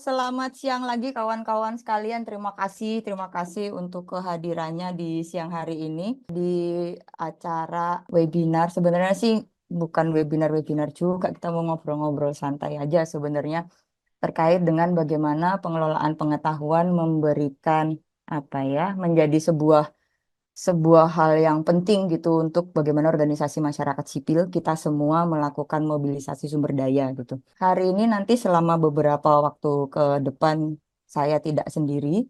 selamat siang lagi kawan-kawan sekalian. Terima kasih untuk kehadirannya di siang hari ini di acara webinar. Sebenarnya sih bukan webinar-webinar juga, kita mau ngobrol-ngobrol santai aja sebenarnya terkait dengan bagaimana pengelolaan pengetahuan memberikan menjadi sebuah hal yang penting gitu untuk bagaimana organisasi masyarakat sipil kita semua melakukan mobilisasi sumber daya gitu. Hari ini nanti selama beberapa waktu ke depan saya tidak sendiri.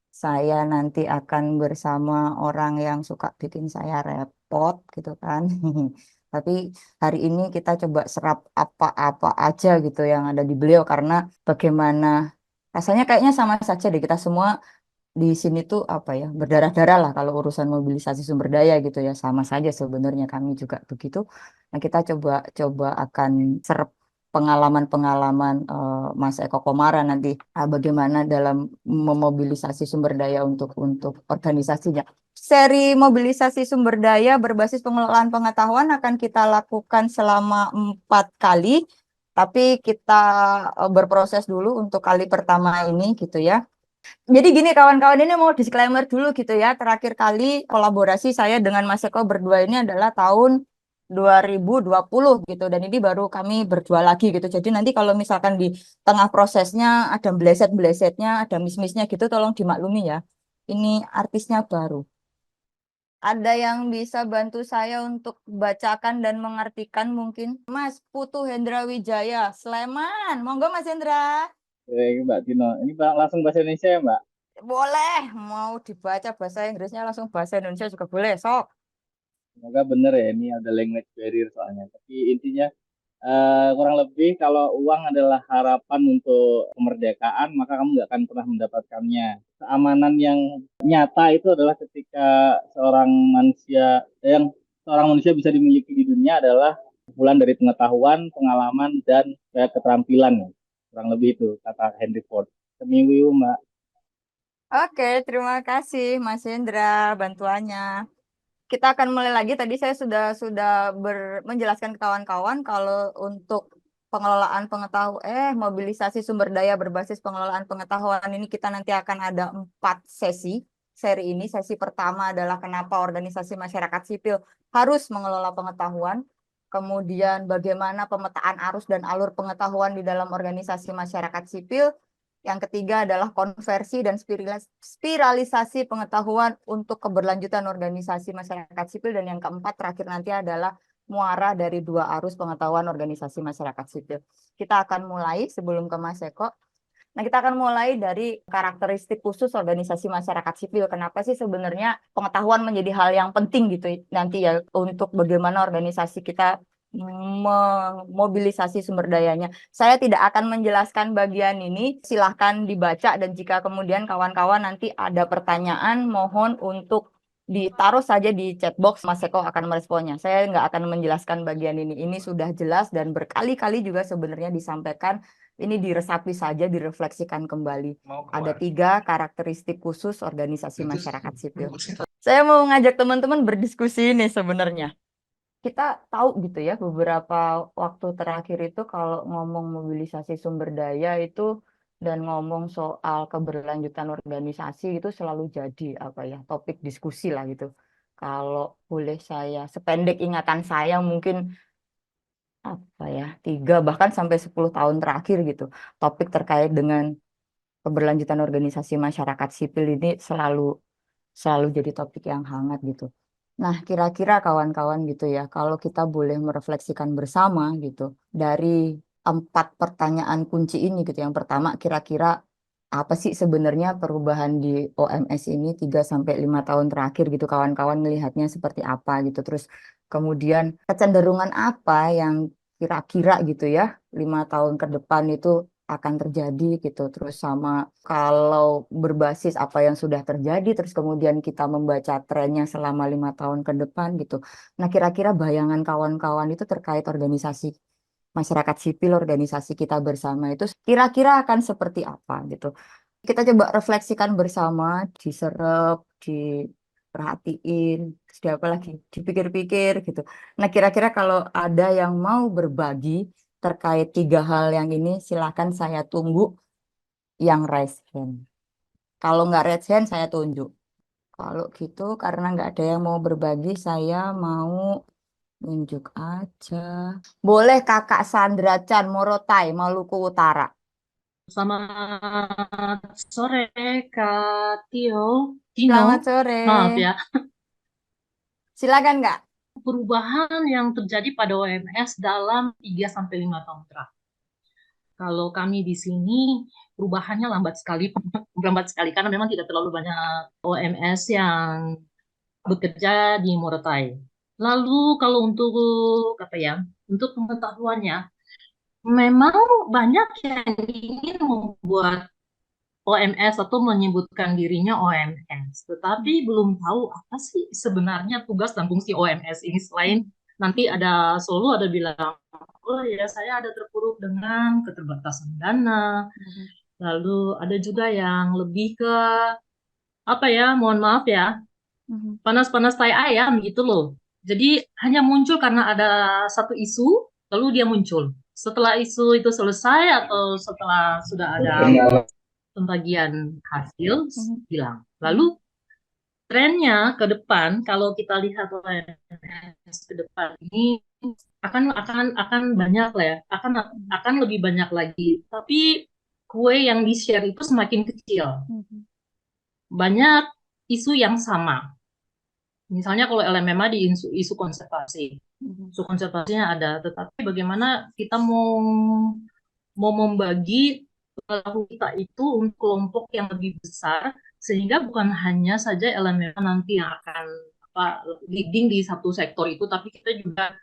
Saya nanti akan bersama orang yang suka bikin saya repot gitu kan. Tapi hari ini kita coba serap apa-apa aja gitu yang ada di beliau karena bagaimana rasanya kayaknya sama saja deh kita semua di sini tuh berdarah-darah lah kalau urusan mobilisasi sumber daya gitu ya, sama saja sebenarnya kami juga begitu. Nah, kita coba coba akan serap pengalaman-pengalaman Mas Eko Komara nanti, bagaimana dalam memobilisasi sumber daya untuk organisasinya. Seri mobilisasi sumber daya berbasis pengelolaan pengetahuan akan kita lakukan selama 4 kali, tapi kita berproses dulu untuk kali pertama ini gitu ya. Jadi gini kawan-kawan, ini mau disclaimer dulu gitu ya. Terakhir kali kolaborasi saya dengan Mas Eko berdua ini adalah tahun 2020 gitu. Dan ini baru kami berdua lagi gitu. Jadi nanti kalau misalkan di tengah prosesnya ada bleset-blesetnya, ada miss-missnya gitu, tolong dimaklumi ya. Ini artisnya baru. Ada yang bisa bantu saya untuk bacakan dan mengartikan mungkin? Mas Putu Hendra Wijaya, Sleman. Monggo Mas Hendra. Mbak Tino, ini langsung bahasa Indonesia ya Mbak? Boleh, mau dibaca bahasa Inggrisnya langsung bahasa Indonesia juga boleh, sok. Semoga bener ya, ini ada language barrier soalnya. Tapi intinya kurang lebih kalau uang adalah harapan untuk kemerdekaan, maka kamu nggak akan pernah mendapatkannya. Keamanan yang nyata itu adalah ketika seorang manusia, seorang manusia bisa dimiliki di dunia adalah kumpulan dari pengetahuan, pengalaman, dan keterampilan. Kurang lebih itu kata Henry Ford. Seminggu Mbak. Oke, terima kasih Mas Hendra bantuannya. Kita akan mulai lagi. Tadi saya sudah menjelaskan ke kawan-kawan kalau untuk pengelolaan mobilisasi sumber daya berbasis pengelolaan pengetahuan ini kita nanti akan ada 4 sesi. Seri ini, sesi pertama adalah kenapa organisasi masyarakat sipil harus mengelola pengetahuan. Kemudian bagaimana pemetaan arus dan alur pengetahuan di dalam organisasi masyarakat sipil. Yang ketiga adalah konversi dan spiralisasi pengetahuan untuk keberlanjutan organisasi masyarakat sipil. Dan yang keempat terakhir nanti adalah muara dari 2 arus pengetahuan organisasi masyarakat sipil. Kita akan mulai sebelum ke Mas Eko. Nah, kita akan mulai dari karakteristik khusus organisasi masyarakat sipil. Kenapa sih sebenarnya pengetahuan menjadi hal yang penting gitu nanti ya untuk bagaimana organisasi kita memobilisasi sumber dayanya. Saya tidak akan menjelaskan bagian ini, silahkan dibaca dan jika kemudian kawan-kawan nanti ada pertanyaan, mohon untuk ditaruh saja di chat box, Mas Eko akan meresponnya. Saya nggak akan menjelaskan bagian ini. Ini sudah jelas dan berkali-kali juga sebenarnya disampaikan. Ini diresapi saja, direfleksikan kembali. Ada 3 karakteristik khusus organisasi masyarakat sipil. Saya mau ngajak teman-teman berdiskusi ini sebenarnya. Kita tahu gitu ya, beberapa waktu terakhir itu kalau ngomong mobilisasi sumber daya itu dan ngomong soal keberlanjutan organisasi itu selalu jadi topik diskusi lah gitu. Kalau boleh saya, sependek ingatan saya mungkin 3 bahkan sampai 10 tahun terakhir gitu, topik terkait dengan keberlanjutan organisasi masyarakat sipil ini selalu selalu jadi topik yang hangat gitu. Nah, kira-kira kawan-kawan gitu ya, kalau kita boleh merefleksikan bersama gitu dari 4 pertanyaan kunci ini gitu. Yang pertama, kira-kira apa sih sebenarnya perubahan di OMS ini 3 sampai 5 tahun terakhir gitu, kawan-kawan melihatnya seperti apa gitu. Terus kemudian kecenderungan apa yang kira-kira gitu ya 5 tahun ke depan itu akan terjadi gitu. Terus sama kalau berbasis apa yang sudah terjadi, terus kemudian kita membaca trennya selama 5 tahun ke depan gitu. Nah, kira-kira bayangan kawan-kawan itu terkait organisasi masyarakat sipil, organisasi kita bersama itu kira-kira akan seperti apa gitu. Kita coba refleksikan bersama, diserap, diperhatiin, terus apa lagi, dipikir-pikir gitu. Nah, kira-kira kalau ada yang mau berbagi terkait 3 hal yang ini, silakan saya tunggu yang raise hand. Kalau nggak raise hand, saya tunjuk. Kalau gitu, karena nggak ada yang mau berbagi, saya mau tunjuk aja. Boleh Kakak Sandra Chan Morotai, Maluku Utara. Selamat sore, Kak Tino. Selamat sore. Maaf ya, Silakan Kak. perubahan yang terjadi pada OMS dalam 3 sampai 5 tahun terakhir. Kalau kami di sini, perubahannya lambat sekali, lambat sekali karena memang tidak terlalu banyak OMS yang bekerja di Morotai. Lalu kalau untuk apa ya, untuk pengetahuannya, memang banyak yang ingin membuat OMS atau menyebutkan dirinya OMS, tetapi belum tahu apa sih sebenarnya tugas dan fungsi OMS ini selain nanti ada solo ada bilang, oh ya saya ada terpuruk dengan keterbatasan dana, lalu ada juga yang lebih ke apa ya, mohon maaf ya, panas-panas tai ayam gitu loh. Jadi hanya muncul karena ada satu isu, lalu dia muncul. Setelah isu itu selesai atau setelah sudah ada pembagian hasil hilang. Lalu trennya ke depan kalau kita lihat OMS ke depan ini akan banyak lah ya, akan lebih banyak lagi. Tapi kue yang di-share itu semakin kecil. Banyak isu yang sama. Misalnya kalau LMMA di isu konservasi. Isu konservasinya ada, tetapi bagaimana kita mau membagi pelaku kita itu untuk kelompok yang lebih besar sehingga bukan hanya saja elemen nanti yang akan leading di satu sektor itu, tapi kita juga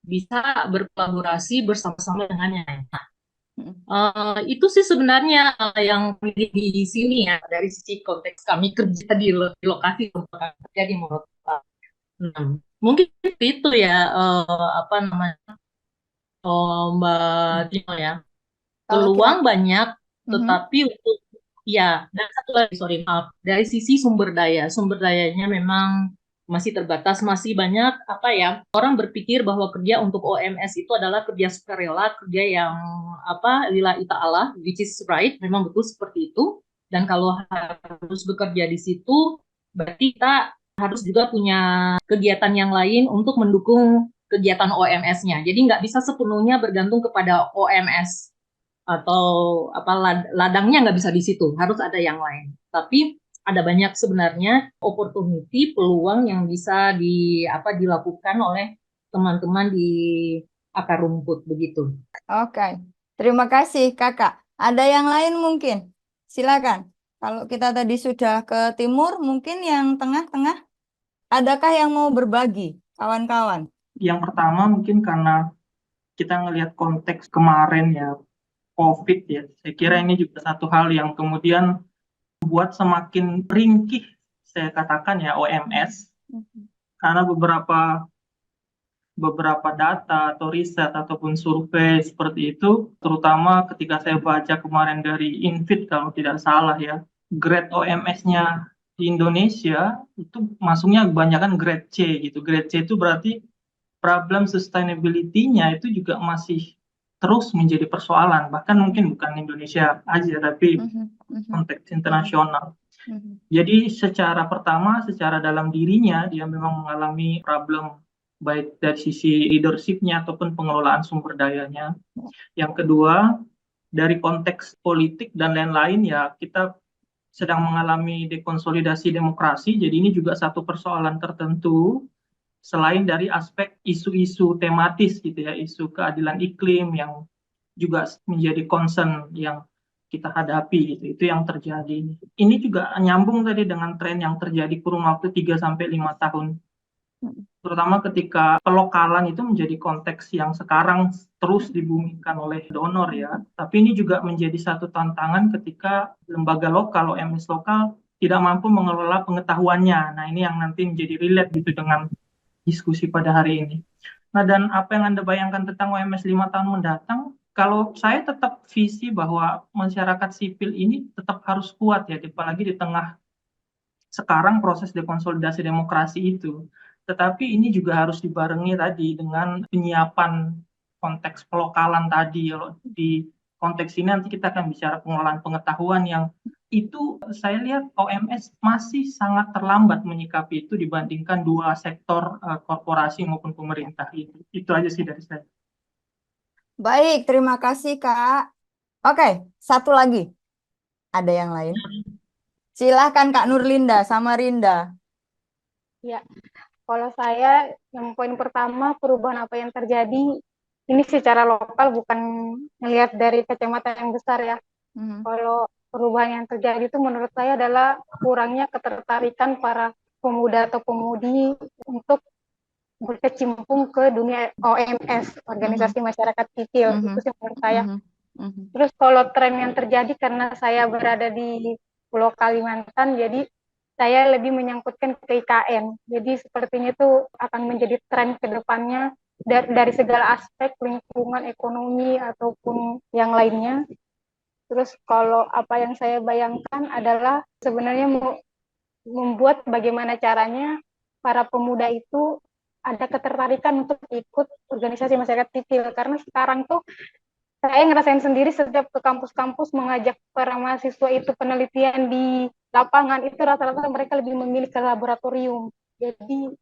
bisa berkolaborasi bersama-sama dengannya. Nah, itu sih sebenarnya yang di sini ya dari sisi konteks kami kerja di lokasi tempat kerja di Morotai. Nah, mungkin itu ya apa namanya Mbak Tino ya. Kalau kita, Peluang banyak, tetapi untuk ya, dan satu lagi, sorry, maaf, dari sisi sumber daya, sumber dayanya memang masih terbatas, masih banyak apa ya, orang berpikir bahwa kerja untuk OMS itu adalah kerja sukarela, kerja yang apa, lillahi ta'ala, which is right, memang betul seperti itu, dan kalau harus bekerja di situ, berarti kita harus juga punya kegiatan yang lain untuk mendukung kegiatan OMS-nya. Jadi nggak bisa sepenuhnya bergantung kepada OMS atau apa ladangnya nggak bisa di situ, harus ada yang lain. Tapi ada banyak sebenarnya opportunity, peluang yang bisa dilakukan oleh teman-teman di akar rumput begitu. oke. Terima kasih Kakak. Ada yang lain mungkin? Silakan. Kalau kita tadi sudah ke timur, mungkin yang tengah-tengah. Adakah yang mau berbagi, kawan-kawan? Yang pertama mungkin karena kita ngelihat konteks kemarin ya, COVID ya, saya kira ini juga satu hal yang kemudian buat semakin ringkih, saya katakan ya, OMS, karena beberapa data atau riset ataupun survei seperti itu, terutama ketika saya baca kemarin dari Infit kalau tidak salah ya, grade OMS-nya di Indonesia itu masuknya kebanyakan grade C gitu. Grade C itu berarti problem sustainability-nya itu juga masih terus menjadi persoalan, bahkan mungkin bukan Indonesia aja, tapi konteks internasional. Jadi secara pertama, secara dalam dirinya, dia memang mengalami problem baik dari sisi leadership-nya ataupun pengelolaan sumber dayanya. Yang kedua, dari konteks politik dan lain-lain ya, kita sedang mengalami dekonsolidasi demokrasi, jadi ini juga satu persoalan tertentu selain dari aspek isu-isu tematis gitu ya, isu keadilan iklim yang juga menjadi concern yang kita hadapi gitu. Itu yang terjadi. Ini juga nyambung tadi dengan tren yang terjadi kurun waktu 3 sampai 5 tahun. Terutama ketika pelokalan itu menjadi konteks yang sekarang terus dibumikan oleh donor ya. Tapi ini juga menjadi satu tantangan ketika lembaga lokal, OMS lokal tidak mampu mengelola pengetahuannya. Nah, ini yang nanti menjadi relate gitu dengan diskusi pada hari ini. Nah, dan apa yang Anda bayangkan tentang OMS 5 tahun mendatang? Kalau saya tetap visi bahwa masyarakat sipil ini tetap harus kuat ya, apalagi di tengah sekarang proses dekonsolidasi demokrasi itu. Tetapi ini juga harus dibarengi tadi dengan penyiapan konteks pelokalan tadi. Kalau di konteks ini nanti kita akan bicara pengelolaan pengetahuan yang itu saya lihat OMS masih sangat terlambat menyikapi itu dibandingkan dua sektor korporasi maupun pemerintah itu. Itu aja sih dari saya. Baik, terima kasih Kak. Oke, satu lagi. Ada yang lain? Silahkan Kak Nurlinda sama Rinda. Ya, kalau saya yang poin pertama perubahan apa yang terjadi ini secara lokal bukan melihat dari kacamata yang besar ya. Kalau perubahan yang terjadi itu menurut saya adalah kurangnya ketertarikan para pemuda atau pemudi untuk berkecimpung ke dunia OMS, organisasi masyarakat sipil. Itu sih menurut saya. Terus kalau tren yang terjadi karena saya berada di Pulau Kalimantan, jadi saya lebih menyangkutkan ke IKN. Jadi sepertinya itu akan menjadi tren ke depannya dari segala aspek lingkungan ekonomi ataupun yang lainnya. Terus kalau apa yang saya bayangkan adalah sebenarnya membuat bagaimana caranya para pemuda itu ada ketertarikan untuk ikut organisasi masyarakat sipil. Karena sekarang tuh saya ngerasain sendiri setiap ke kampus-kampus mengajak para mahasiswa itu penelitian di lapangan, itu rata-rata mereka lebih memilih ke laboratorium. Jadi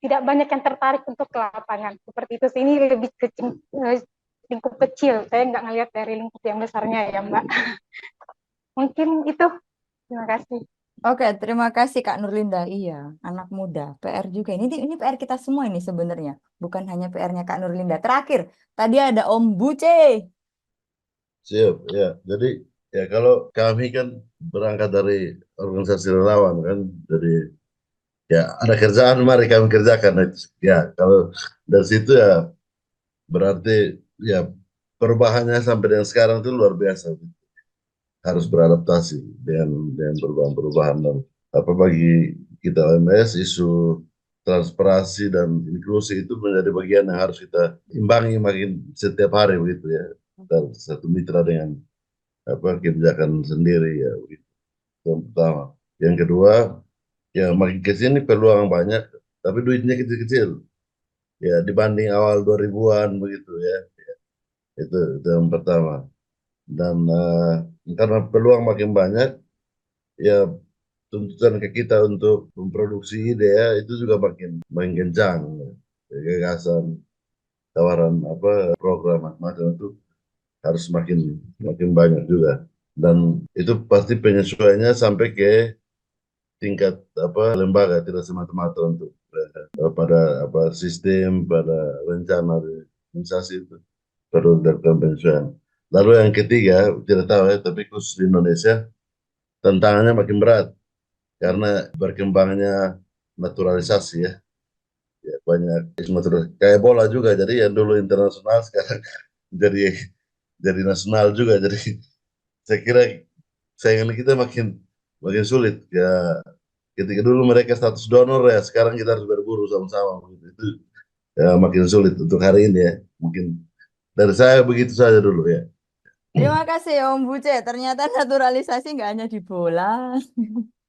tidak banyak yang tertarik untuk ke lapangan. Seperti itu. Ini lebih ke lingkup kecil. Saya nggak ngelihat dari lingkup yang besarnya ya Mbak. Mungkin itu. Terima kasih. Oke, terima kasih Kak Nurlinda. Iya, anak muda, PR juga. Ini PR kita semua ini sebenarnya. Bukan hanya PR-nya Kak Nurlinda. Terakhir, tadi ada Om Buce. Siap, ya. Jadi ya kalau kami kan berangkat dari organisasi relawan kan, dari ya ada kerjaan mari kami kerjakan. Ya kalau dari situ ya berarti ya perubahannya sampai dengan sekarang itu luar biasa. Harus beradaptasi dengan perubahan-perubahan dan apa bagi kita OMS isu transparansi dan inklusi itu menjadi bagian yang harus kita imbangi makin setiap hari begitu ya. Dan satu mitra dengan apa kebijakan sendiri ya begitu. Yang pertama. Yang kedua ya makin ke sini peluang banyak tapi duitnya kecil-kecil. Ya dibanding awal 2000-an begitu ya. Itu yang pertama. Dan karena peluang makin banyak ya tuntutan ke kita untuk memproduksi ide ya itu juga makin kencang ya. Gagasan tawaran apa program macam itu harus makin banyak juga dan itu pasti penyesuaiannya sampai ke tingkat apa lembaga tidak semata-mata untuk pada apa sistem pada rencana organisasi itu perlu dilakukan penyesuaian. Lalu yang ketiga tidak tahu ya tapi khusus di Indonesia tantangannya makin berat karena berkembangnya naturalisasi ya. Ya banyak naturalisasi kayak bola juga jadi yang dulu internasional sekarang jadi jadi nasional juga jadi saya kira saingan kita makin sulit ya ketika dulu mereka status donor ya sekarang kita harus berburu sama-sama itu ya makin sulit untuk hari ini ya mungkin dari saya begitu saja dulu ya. Terima kasih Om Buce. Ternyata naturalisasi nggak hanya di bola.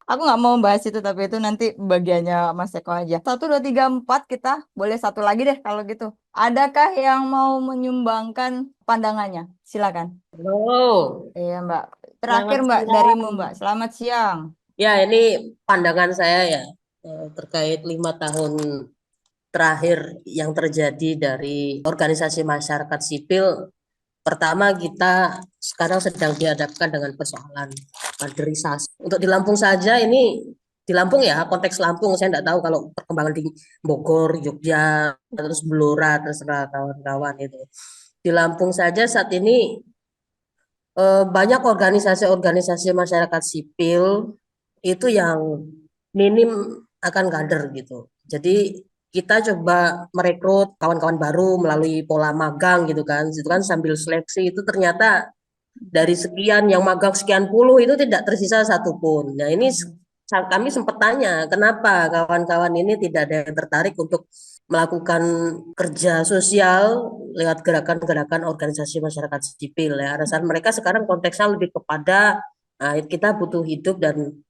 Aku nggak mau bahas itu, tapi itu nanti bagiannya Mas Eko aja. 1, 2, 3, 4 kita boleh satu lagi deh kalau gitu. Adakah yang mau menyumbangkan pandangannya? Silakan. Halo, Iya Mbak. Terakhir selamat Mbak siang. darimu Mbak. Selamat siang. Ya, ini pandangan saya ya terkait 5 tahun terakhir yang terjadi dari organisasi masyarakat sipil. Pertama, kita sekarang sedang dihadapkan dengan persoalan kaderisasi. Untuk di Lampung saja ini, di Lampung ya, konteks Lampung, saya tidak tahu kalau perkembangan di Bogor, Jogja, terus Blora, terserah kawan-kawan itu. Di Lampung saja saat ini banyak organisasi-organisasi masyarakat sipil itu yang minim akan kader gitu. Jadi kita coba merekrut kawan-kawan baru melalui pola magang gitu kan. Itu kan sambil seleksi itu ternyata dari sekian yang magang sekian puluh itu tidak tersisa satupun. Nah ini kami sempat tanya kenapa kawan-kawan ini tidak ada yang tertarik untuk melakukan kerja sosial lewat gerakan-gerakan organisasi masyarakat sipil ya. Alasan mereka sekarang konteksnya lebih kepada kita butuh hidup dan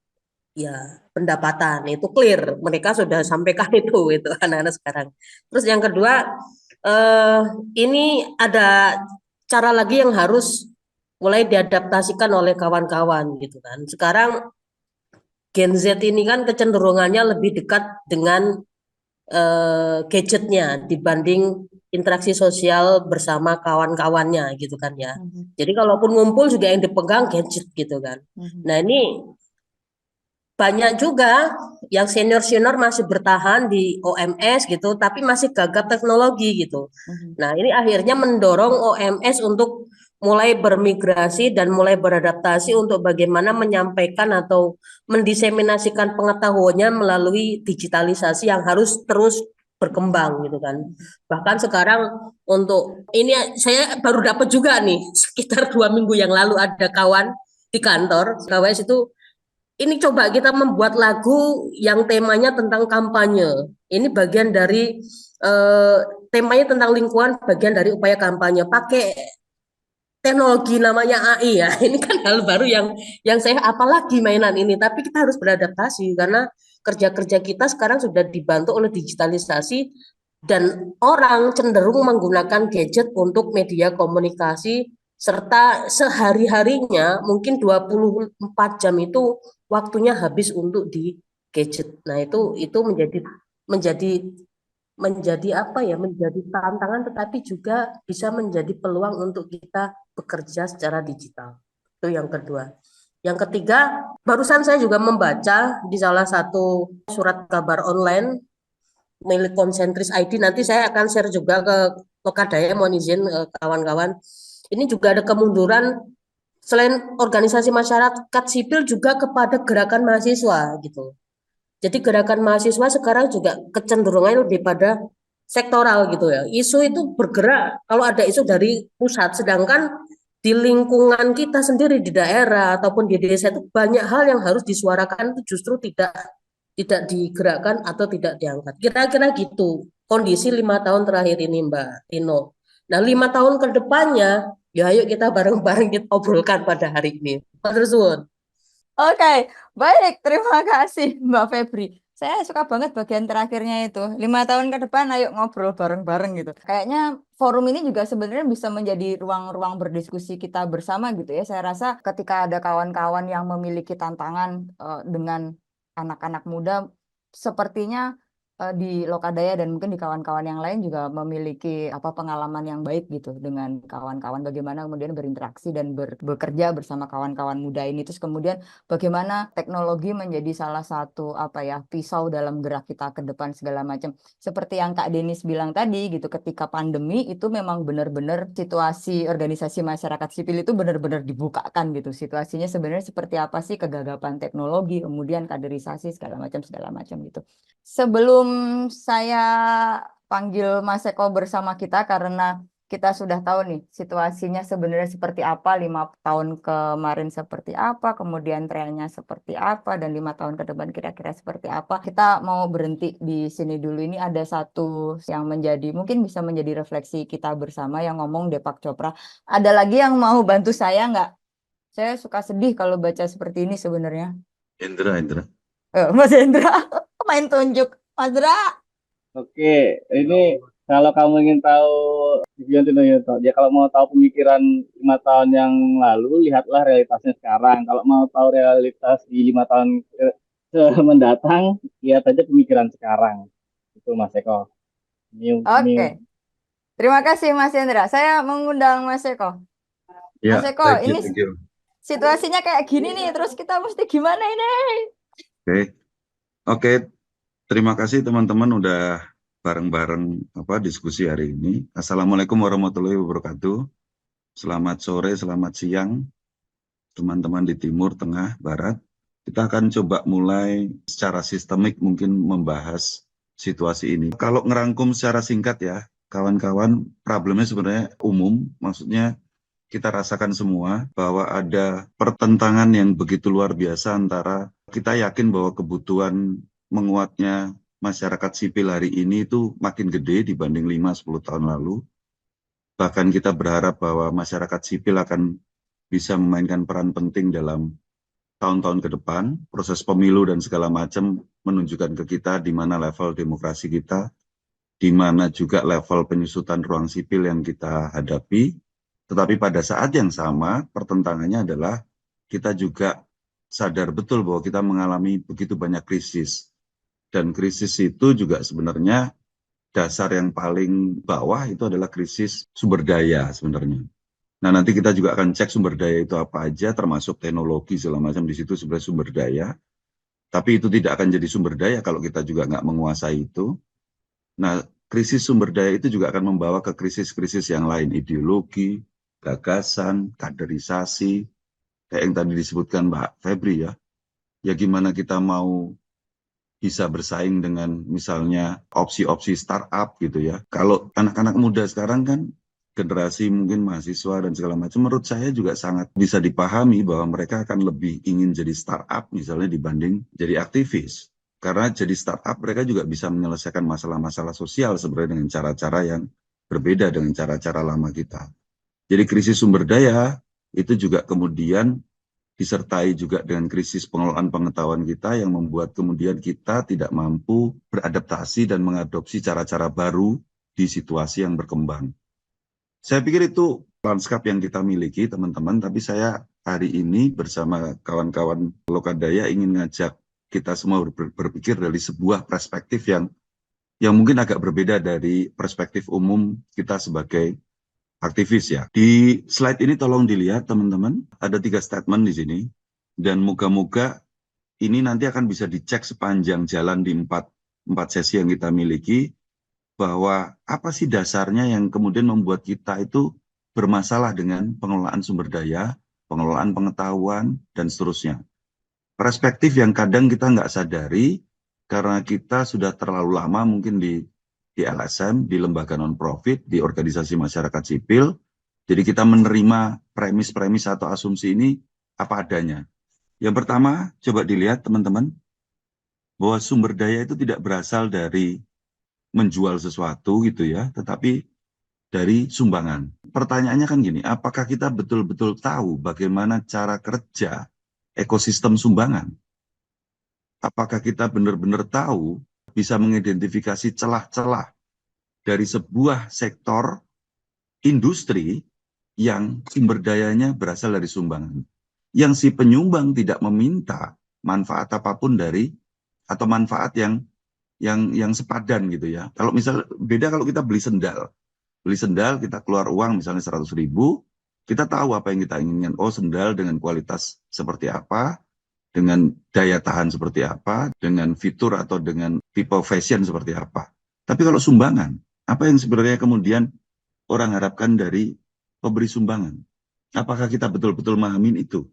ya pendapatan itu clear mereka sudah sampaikan itu anak-anak sekarang. Terus yang kedua ini ada cara lagi yang harus mulai diadaptasikan oleh kawan-kawan gitu kan. Sekarang Gen Z ini kan kecenderungannya lebih dekat dengan gadgetnya dibanding interaksi sosial bersama kawan-kawannya gitu kan ya. Jadi kalaupun ngumpul juga yang dipegang gadget gitu kan. Nah ini banyak juga yang senior-senior masih bertahan di OMS gitu, tapi masih gagap teknologi gitu. Nah ini akhirnya mendorong OMS untuk mulai bermigrasi dan mulai beradaptasi untuk bagaimana menyampaikan atau mendiseminasikan pengetahuannya melalui digitalisasi yang harus terus berkembang gitu kan. Bahkan sekarang untuk ini saya baru dapat juga nih sekitar 2 minggu yang lalu ada kawan di kantor KWS itu ini coba kita membuat lagu yang temanya tentang kampanye. Ini bagian dari temanya tentang lingkungan, bagian dari upaya kampanye pakai teknologi namanya AI ya. Ini kan hal baru yang saya apalagi mainan ini, tapi kita harus beradaptasi karena kerja-kerja kita sekarang sudah dibantu oleh digitalisasi dan orang cenderung menggunakan gadget untuk media komunikasi serta sehari-harinya mungkin 24 jam itu waktunya habis untuk di gadget. Nah, itu menjadi menjadi apa ya, menjadi tantangan tetapi juga bisa menjadi peluang untuk kita bekerja secara digital. Itu yang kedua. Yang ketiga, barusan saya juga membaca di salah satu surat kabar online milik Konsentris ID, nanti saya akan share juga ke Lokadaya, mohon izin kawan-kawan. Ini juga ada kemunduran selain organisasi masyarakat sipil juga kepada gerakan mahasiswa gitu. Jadi gerakan mahasiswa sekarang juga kecenderungannya lebih pada sektoral gitu ya. Isu itu bergerak kalau ada isu dari pusat, sedangkan di lingkungan kita sendiri di daerah ataupun di desa itu banyak hal yang harus disuarakan itu justru tidak digerakkan atau tidak diangkat. Kira-kira gitu kondisi 5 tahun terakhir ini Mbak Tino. Nah 5 tahun ke depannya ya ayo kita bareng-bareng kita obrolkan pada hari ini. Matur suwun. Oke, baik. Terima kasih Mbak Febri. Saya suka banget bagian terakhirnya itu. 5 tahun ke depan, ayo ngobrol bareng-bareng gitu. Kayaknya forum ini juga sebenarnya bisa menjadi ruang-ruang berdiskusi kita bersama gitu ya. Saya rasa ketika ada kawan-kawan yang memiliki tantangan dengan anak-anak muda, sepertinya di Lokadaya dan mungkin di kawan-kawan yang lain juga memiliki pengalaman yang baik gitu dengan kawan-kawan bagaimana kemudian berinteraksi dan bekerja bersama kawan-kawan muda ini, terus kemudian bagaimana teknologi menjadi salah satu pisau dalam gerak kita ke depan segala macam, seperti yang Kak Denis bilang tadi gitu. Ketika pandemi itu memang benar-benar situasi organisasi masyarakat sipil itu benar-benar dibukakan gitu, situasinya sebenarnya seperti apa sih, kegagapan teknologi, kemudian kaderisasi segala macam gitu. Sebelum saya panggil Mas Eko bersama kita, karena kita sudah tahu nih situasinya sebenarnya seperti apa, 5 tahun kemarin seperti apa, kemudian trennya seperti apa, dan 5 tahun ke depan kira-kira seperti apa. Kita mau berhenti di sini dulu. Ini ada satu yang mungkin bisa menjadi refleksi kita bersama yang ngomong Deepak Chopra. Ada lagi yang mau bantu saya nggak? Saya suka sedih kalau baca seperti ini sebenarnya. Indra. Mas Hendra, main tunjuk. Mas Hendra. Oke, ini kalau kamu ingin tahu ya kalau mau tahu pemikiran 5 tahun yang lalu, lihatlah realitasnya sekarang. Kalau mau tahu realitas di 5 tahun mendatang, lihat aja pemikiran sekarang. Itu Mas Eko. Oke. Terima kasih Mas Hendra. Saya mengundang Mas Eko. Ya, Mas Eko, ini situasinya kayak gini nih, terus kita mesti gimana ini? Oke. Terima kasih teman-teman udah bareng-bareng diskusi hari ini. Assalamualaikum warahmatullahi wabarakatuh. Selamat sore, selamat siang teman-teman di timur, tengah, barat. Kita akan coba mulai secara sistemik mungkin membahas situasi ini. Kalau ngerangkum secara singkat ya, kawan-kawan, problemnya sebenarnya umum, maksudnya kita rasakan semua bahwa ada pertentangan yang begitu luar biasa antara kita yakin bahwa kebutuhan menguatnya masyarakat sipil hari ini itu makin gede dibanding 5-10 tahun lalu. Bahkan kita berharap bahwa masyarakat sipil akan bisa memainkan peran penting dalam tahun-tahun ke depan. Proses pemilu dan segala macam menunjukkan ke kita di mana level demokrasi kita, di mana juga level penyusutan ruang sipil yang kita hadapi. Tetapi pada saat yang sama, pertentangannya adalah kita juga sadar betul bahwa kita mengalami begitu banyak krisis. Dan krisis itu juga sebenarnya dasar yang paling bawah itu adalah krisis sumber daya sebenarnya. Nah, nanti kita juga akan cek sumber daya itu apa aja, termasuk teknologi segala macam di situ sebenarnya sumber daya. Tapi itu tidak akan jadi sumber daya kalau kita juga nggak menguasai itu. Nah, krisis sumber daya itu juga akan membawa ke krisis-krisis yang lain, ideologi, gagasan, kaderisasi, kayak yang tadi disebutkan Mbak Febri ya. Ya gimana kita mau bisa bersaing dengan misalnya opsi-opsi startup gitu ya. Kalau anak-anak muda sekarang kan generasi mungkin mahasiswa dan segala macam, menurut saya juga sangat bisa dipahami bahwa mereka akan lebih ingin jadi startup misalnya dibanding jadi aktivis. Karena jadi startup mereka juga bisa menyelesaikan masalah-masalah sosial sebenarnya dengan cara-cara yang berbeda dengan cara-cara lama kita. Jadi krisis sumber daya itu juga kemudian disertai juga dengan krisis pengelolaan pengetahuan kita yang membuat kemudian kita tidak mampu beradaptasi dan mengadopsi cara-cara baru di situasi yang berkembang. Saya pikir itu lanskap yang kita miliki, teman-teman, tapi saya hari ini bersama kawan-kawan Lokadaya ingin ngajak kita semua berpikir dari sebuah perspektif yang mungkin agak berbeda dari perspektif umum kita sebagai aktivis ya. Di slide ini tolong dilihat teman-teman, ada 3 statement di sini, dan moga-moga ini nanti akan bisa dicek sepanjang jalan di 4 sesi yang kita miliki, bahwa apa sih dasarnya yang kemudian membuat kita itu bermasalah dengan pengelolaan sumber daya, pengelolaan pengetahuan, dan seterusnya. Perspektif yang kadang kita nggak sadari, karena kita sudah terlalu lama mungkin di LSM, di lembaga non-profit, di organisasi masyarakat sipil, jadi kita menerima premis-premis atau asumsi ini apa adanya. Yang pertama, coba dilihat teman-teman, bahwa sumber daya itu tidak berasal dari menjual sesuatu gitu ya, tetapi dari sumbangan. Pertanyaannya kan gini, apakah kita betul-betul tahu bagaimana cara kerja ekosistem sumbangan? Apakah kita benar-benar tahu bisa mengidentifikasi celah-celah dari sebuah sektor industri yang sumber dayanya berasal dari sumbangan, yang si penyumbang tidak meminta manfaat apapun dari, atau manfaat yang sepadan gitu ya. Kalau misal beda kalau kita beli sendal kita keluar uang misalnya 100.000, kita tahu apa yang kita inginkan. Oh, sendal dengan kualitas seperti apa, dengan daya tahan seperti apa, dengan fitur atau dengan tipe fashion seperti apa. Tapi kalau sumbangan, apa yang sebenarnya kemudian orang harapkan dari pemberi sumbangan? Apakah kita betul-betul memahami itu?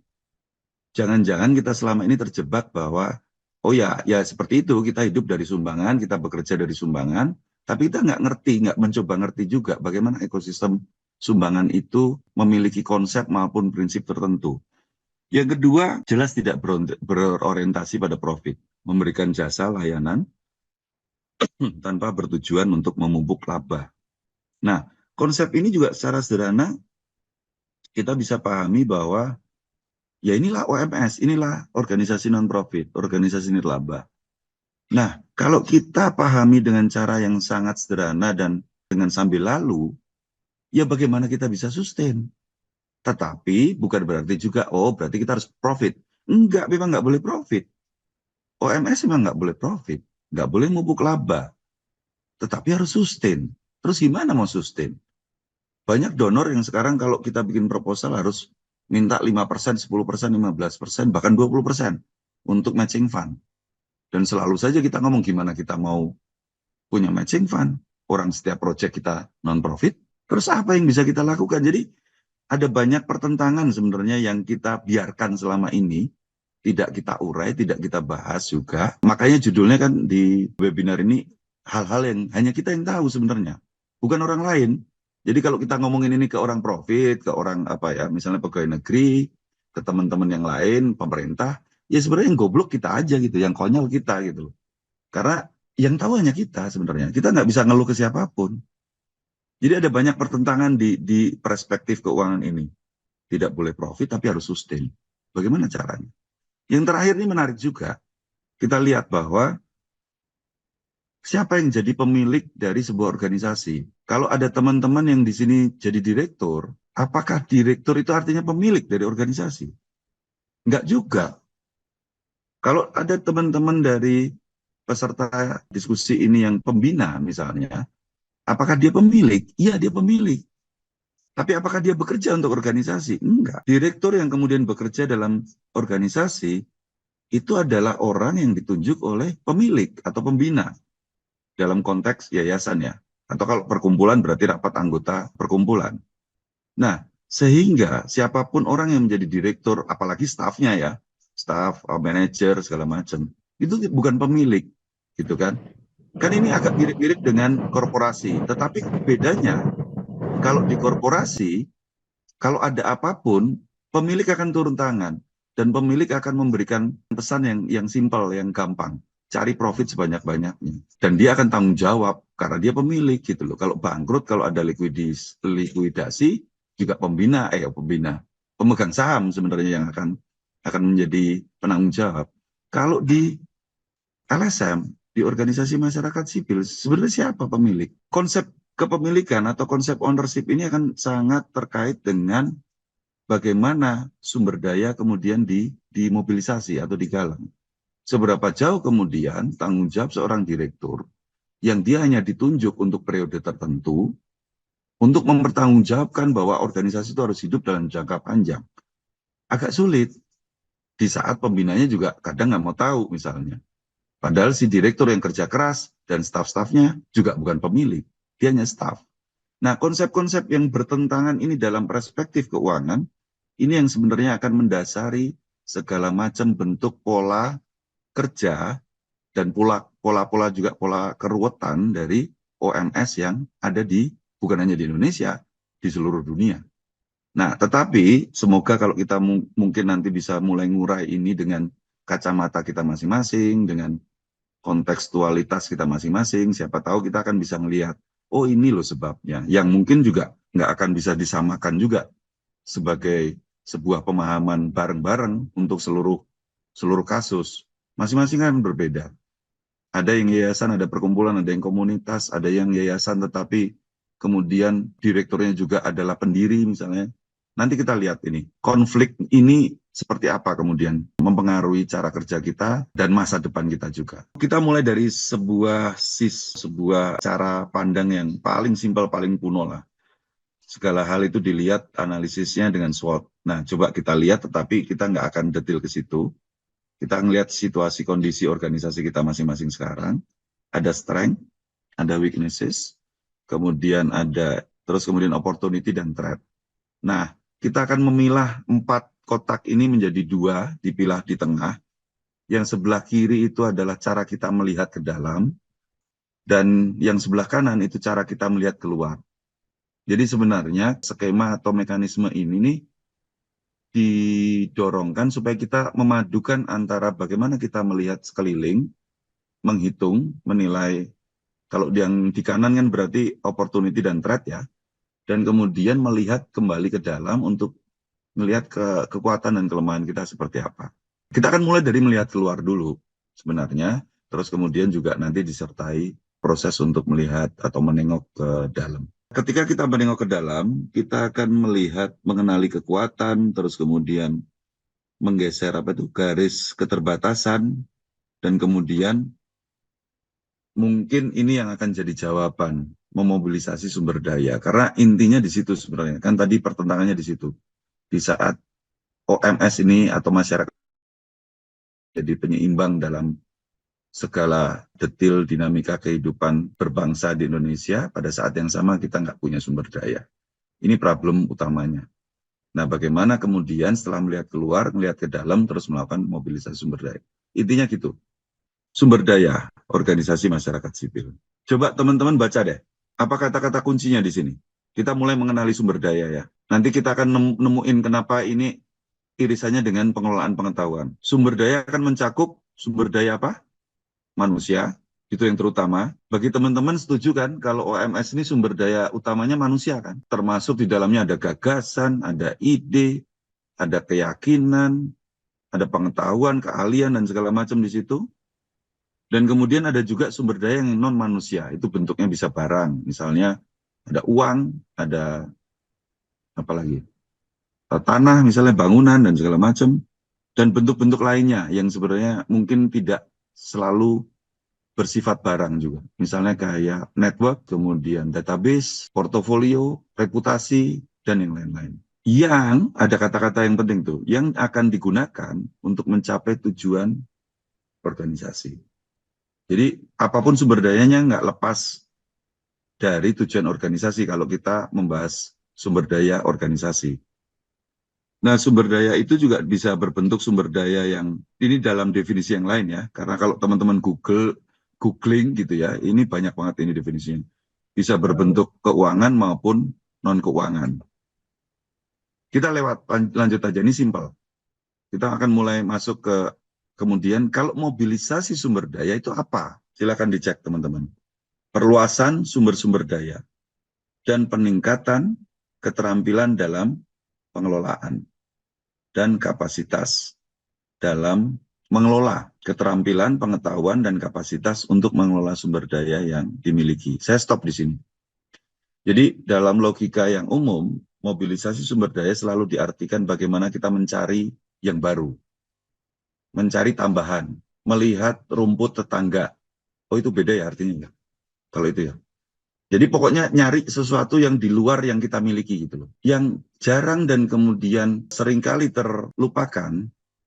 Jangan-jangan kita selama ini terjebak bahwa oh ya seperti itu, kita hidup dari sumbangan, kita bekerja dari sumbangan, tapi kita nggak mencoba ngerti juga bagaimana ekosistem sumbangan itu memiliki konsep maupun prinsip tertentu. Yang kedua, jelas tidak berorientasi pada profit, memberikan jasa layanan tanpa bertujuan untuk memupuk laba. Nah, konsep ini juga secara sederhana kita bisa pahami bahwa ya inilah OMS, inilah organisasi non-profit, organisasi nirlaba. Nah, kalau kita pahami dengan cara yang sangat sederhana dan dengan sambil lalu, ya bagaimana kita bisa sustain? Tetapi bukan berarti juga, oh berarti kita harus profit. Enggak, memang nggak boleh profit. OMS memang nggak boleh profit, nggak boleh mupuk laba. Tetapi harus sustain. Terus gimana mau sustain? Banyak donor yang sekarang kalau kita bikin proposal harus minta 5%, 10%, 15%, bahkan 20% untuk matching fund. Dan selalu saja kita ngomong gimana kita mau punya matching fund. Orang setiap project kita non-profit. Terus apa yang bisa kita lakukan? Jadi ada banyak pertentangan sebenarnya yang kita biarkan selama ini. Tidak kita urai, tidak kita bahas juga. Makanya judulnya kan di webinar ini hal-hal yang hanya kita yang tahu sebenarnya. Bukan orang lain. Jadi kalau kita ngomongin ini ke orang profit, ke orang apa ya, misalnya pegawai negeri, ke teman-teman yang lain, pemerintah, ya sebenarnya yang goblok kita aja gitu, yang konyol kita gitu. Karena yang tahu hanya kita sebenarnya. Kita nggak bisa ngeluh ke siapapun. Jadi ada banyak pertentangan di perspektif keuangan ini. Tidak boleh profit tapi harus sustain. Bagaimana caranya? Yang terakhir ini menarik juga. Kita lihat bahwa siapa yang jadi pemilik dari sebuah organisasi? Kalau ada teman-teman yang di sini jadi direktur, apakah direktur itu artinya pemilik dari organisasi? Enggak juga. Kalau ada teman-teman dari peserta diskusi ini yang pembina misalnya, apakah dia pemilik? Iya, dia pemilik. Tapi apakah dia bekerja untuk organisasi? Enggak. Direktur yang kemudian bekerja dalam organisasi itu adalah orang yang ditunjuk oleh pemilik atau pembina dalam konteks yayasan ya. Atau kalau perkumpulan berarti rapat anggota perkumpulan. Nah, sehingga siapapun orang yang menjadi direktur, apalagi stafnya ya, staf, manajer, segala macam, itu bukan pemilik, gitu kan. Kan ini agak mirip-mirip dengan korporasi, tetapi bedanya, kalau di korporasi, kalau ada apapun, pemilik akan turun tangan, dan pemilik akan memberikan pesan yang simpel, yang gampang. Cari profit sebanyak-banyaknya. Dan dia akan tanggung jawab, karena dia pemilik, gitu loh. Kalau bangkrut, kalau ada likuidasi, juga pemegang saham sebenarnya yang akan menjadi penanggung jawab. Kalau di LSM, di organisasi masyarakat sipil, sebenarnya siapa pemilik? Konsep kepemilikan atau konsep ownership ini akan sangat terkait dengan bagaimana sumber daya kemudian dimobilisasi atau digalang. Seberapa jauh kemudian tanggung jawab seorang direktur yang dia hanya ditunjuk untuk periode tertentu untuk mempertanggungjawabkan bahwa organisasi itu harus hidup dalam jangka panjang. Agak sulit. Di saat pembinanya juga kadang nggak mau tahu misalnya. Padahal si direktur yang kerja keras dan staf-stafnya juga bukan pemilik. Dia hanya staf. Nah, konsep-konsep yang bertentangan ini dalam perspektif keuangan, ini yang sebenarnya akan mendasari segala macam bentuk pola kerja dan pola-pola juga pola keruwetan dari OMS yang ada bukan hanya di Indonesia, di seluruh dunia. Nah, tetapi semoga kalau kita mungkin nanti bisa mulai ngurai ini dengan kacamata kita masing-masing, dengan kontekstualitas kita masing-masing, siapa tahu kita akan bisa melihat, oh ini loh sebabnya, yang mungkin juga nggak akan bisa disamakan juga sebagai sebuah pemahaman bareng-bareng untuk seluruh kasus. Masing-masing kan berbeda. Ada yang yayasan, ada perkumpulan, ada yang komunitas, ada yang yayasan tetapi kemudian direkturnya juga adalah pendiri misalnya. Nanti kita lihat ini, konflik ini seperti apa kemudian mempengaruhi cara kerja kita dan masa depan kita juga. Kita mulai dari sebuah cara pandang yang paling simpel, paling kuno lah. Segala hal itu dilihat analisisnya dengan SWOT. Nah, coba kita lihat, tetapi kita nggak akan detail ke situ. Kita ngelihat situasi kondisi organisasi kita masing-masing sekarang. Ada strength, ada weaknesses, kemudian kemudian opportunity dan threat. Nah, kita akan memilah 4 kotak ini menjadi 2, dipilah di tengah. Yang sebelah kiri itu adalah cara kita melihat ke dalam, dan yang sebelah kanan itu cara kita melihat keluar. Jadi sebenarnya skema atau mekanisme ini nih didorongkan supaya kita memadukan antara bagaimana kita melihat sekeliling, menghitung, menilai, kalau yang di kanan kan berarti opportunity dan threat ya, dan kemudian melihat kembali ke dalam untuk melihat kekuatan dan kelemahan kita seperti apa. Kita akan mulai dari melihat keluar dulu sebenarnya, terus kemudian juga nanti disertai proses untuk melihat atau menengok ke dalam. Ketika kita menengok ke dalam, kita akan melihat, mengenali kekuatan, terus kemudian menggeser garis keterbatasan, dan kemudian mungkin ini yang akan jadi jawaban, memobilisasi sumber daya. Karena intinya di situ sebenarnya, kan tadi pertentangannya di situ. Di saat OMS ini atau masyarakat jadi penyeimbang dalam segala detil dinamika kehidupan berbangsa di Indonesia, pada saat yang sama kita nggak punya sumber daya. Ini problem utamanya. Nah, bagaimana kemudian setelah melihat keluar, melihat ke dalam, terus melakukan mobilisasi sumber daya. Intinya gitu. Sumber daya organisasi masyarakat sipil. Coba teman-teman baca deh, apa kata-kata kuncinya di sini. Kita mulai mengenali sumber daya ya. Nanti kita akan nemuin kenapa ini irisannya dengan pengelolaan pengetahuan. Sumber daya akan mencakup sumber daya apa? Manusia, itu yang terutama. Bagi teman-teman setuju kan kalau OMS ini sumber daya utamanya manusia kan? Termasuk di dalamnya ada gagasan, ada ide, ada keyakinan, ada pengetahuan, keahlian dan segala macam di situ. Dan kemudian ada juga sumber daya yang non manusia, itu bentuknya bisa barang, misalnya ada uang, ada apa lagi, tanah, misalnya bangunan dan segala macam, dan bentuk-bentuk lainnya yang sebenarnya mungkin tidak selalu bersifat barang juga. Misalnya kayak network, kemudian database, portofolio, reputasi, dan yang lain-lain. Yang ada kata-kata yang penting tuh, yang akan digunakan untuk mencapai tujuan organisasi. Jadi apapun sumber dayanya nggak lepas dari tujuan organisasi kalau kita membahas sumber daya organisasi. Nah, sumber daya itu juga bisa berbentuk sumber daya yang, ini dalam definisi yang lain ya, karena kalau teman-teman googling gitu ya, ini banyak banget ini definisinya. Bisa berbentuk keuangan maupun non-keuangan. Kita lanjut aja, ini simpel. Kita akan mulai masuk ke, kemudian kalau mobilisasi sumber daya itu apa? Silakan dicek teman-teman. Perluasan sumber-sumber daya dan peningkatan keterampilan dalam pengelolaan dan kapasitas dalam mengelola, keterampilan, pengetahuan, dan kapasitas untuk mengelola sumber daya yang dimiliki. Saya stop di sini. Jadi dalam logika yang umum, mobilisasi sumber daya selalu diartikan bagaimana kita mencari yang baru, mencari tambahan, melihat rumput tetangga. Oh, itu beda ya artinya ya, kalau itu ya. Jadi pokoknya nyari sesuatu yang di luar yang kita miliki gitu loh. Yang jarang dan kemudian seringkali terlupakan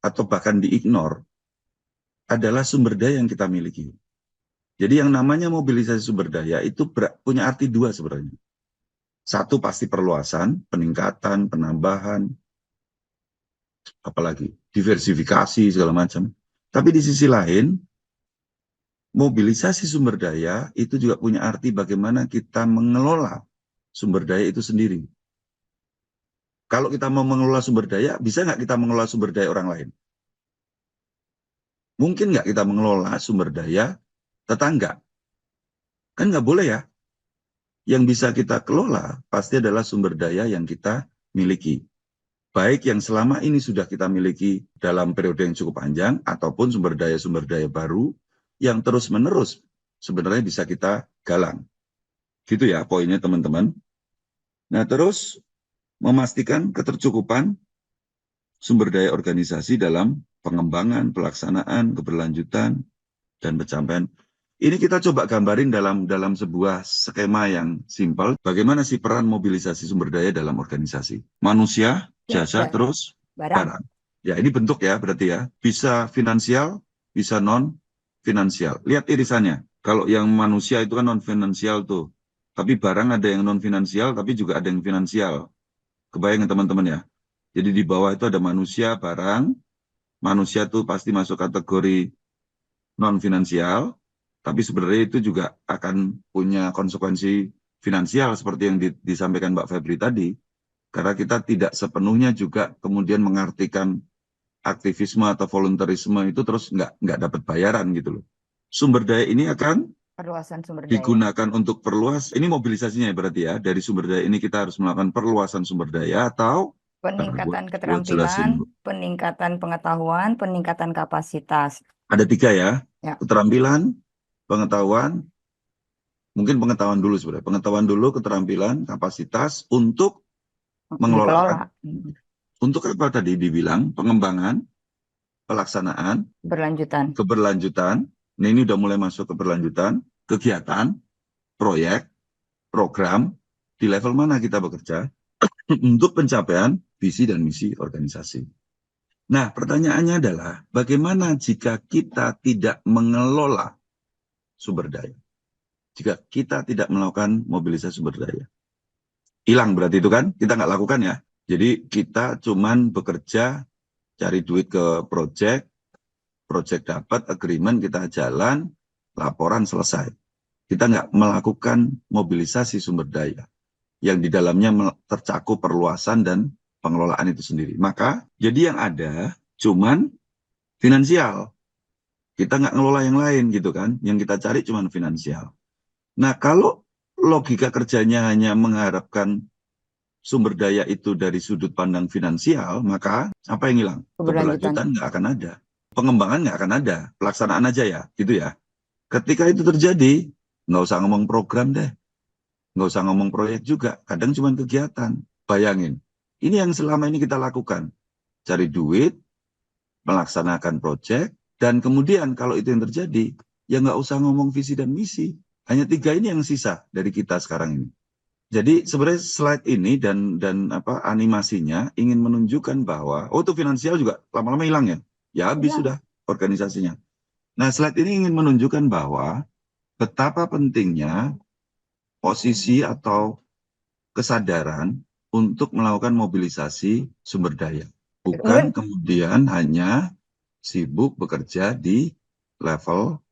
atau bahkan diignore adalah sumber daya yang kita miliki. Jadi yang namanya mobilisasi sumber daya itu punya arti dua sebenarnya. Satu pasti perluasan, peningkatan, penambahan, apalagi diversifikasi segala macam. Tapi di sisi lain, mobilisasi sumber daya itu juga punya arti bagaimana kita mengelola sumber daya itu sendiri. Kalau kita mau mengelola sumber daya, bisa nggak kita mengelola sumber daya orang lain? Mungkin nggak kita mengelola sumber daya tetangga? Kan nggak boleh ya. Yang bisa kita kelola pasti adalah sumber daya yang kita miliki. Baik yang selama ini sudah kita miliki dalam periode yang cukup panjang, ataupun sumber daya baru yang terus-menerus sebenarnya bisa kita galang. Gitu ya poinnya teman-teman. Nah terus memastikan ketercukupan sumber daya organisasi dalam pengembangan, pelaksanaan, keberlanjutan, dan pencapaian. Ini kita coba gambarin dalam sebuah skema yang simpel. Bagaimana sih peran mobilisasi sumber daya dalam organisasi? Manusia, jasa, terus barang. Ya ini bentuk ya berarti ya. Bisa finansial, bisa non-finansial. Lihat irisannya. Kalau yang manusia itu kan non-finansial tuh. Tapi barang ada yang non-finansial, tapi juga ada yang finansial. Kebayang teman-teman ya. Jadi di bawah itu ada manusia, barang. Manusia tuh pasti masuk kategori non-finansial. Tapi sebenarnya itu juga akan punya konsekuensi finansial seperti yang disampaikan Mbak Febri tadi. Karena kita tidak sepenuhnya juga kemudian mengartikan aktivisme atau volunteerisme itu terus nggak dapat bayaran gitu loh. Sumber daya ini akan Perluasan sumber daya. digunakan untuk perluas. Ini mobilisasinya ya berarti ya. Dari sumber daya ini kita harus melakukan perluasan sumber daya atau Peningkatan keterampilan, peningkatan pengetahuan, peningkatan kapasitas. Ada 3 ya. Ya. Keterampilan, pengetahuan, mungkin pengetahuan dulu sebenarnya. Pengetahuan dulu, keterampilan, kapasitas untuk mengelola. Untuk apa tadi dibilang? Pengembangan, pelaksanaan, keberlanjutan. Nah ini udah mulai masuk keberlanjutan, kegiatan, proyek, program, di level mana kita bekerja untuk pencapaian visi dan misi organisasi. Nah pertanyaannya adalah bagaimana jika kita tidak mengelola sumber daya? Jika kita tidak melakukan mobilisasi sumber daya. Hilang berarti itu kan, kita nggak lakukan ya. Jadi kita cuman bekerja, cari duit ke project dapat, agreement kita jalan, laporan selesai. Kita nggak melakukan mobilisasi sumber daya yang di dalamnya tercakup perluasan dan pengelolaan itu sendiri. Maka jadi yang ada cuman finansial. Kita nggak ngelola yang lain gitu kan. Yang kita cari cuman finansial. Nah kalau logika kerjanya hanya mengharapkan sumber daya itu dari sudut pandang finansial, maka apa yang hilang? Keberlanjutan nggak akan ada. Pengembangan nggak akan ada. Pelaksanaan aja ya, gitu ya. Ketika itu terjadi, nggak usah ngomong program deh, nggak usah ngomong proyek juga, kadang cuma kegiatan. Bayangin, ini yang selama ini kita lakukan, cari duit, melaksanakan proyek, dan kemudian kalau itu yang terjadi, ya nggak usah ngomong visi dan misi. Hanya 3 ini yang sisa dari kita sekarang ini. Jadi sebenarnya slide ini dan animasinya ingin menunjukkan bahwa itu finansial juga lama-lama hilang ya. Ya habis sudah organisasinya. Nah, slide ini ingin menunjukkan bahwa betapa pentingnya posisi atau kesadaran untuk melakukan mobilisasi sumber daya. Bukan kemudian hanya sibuk bekerja di level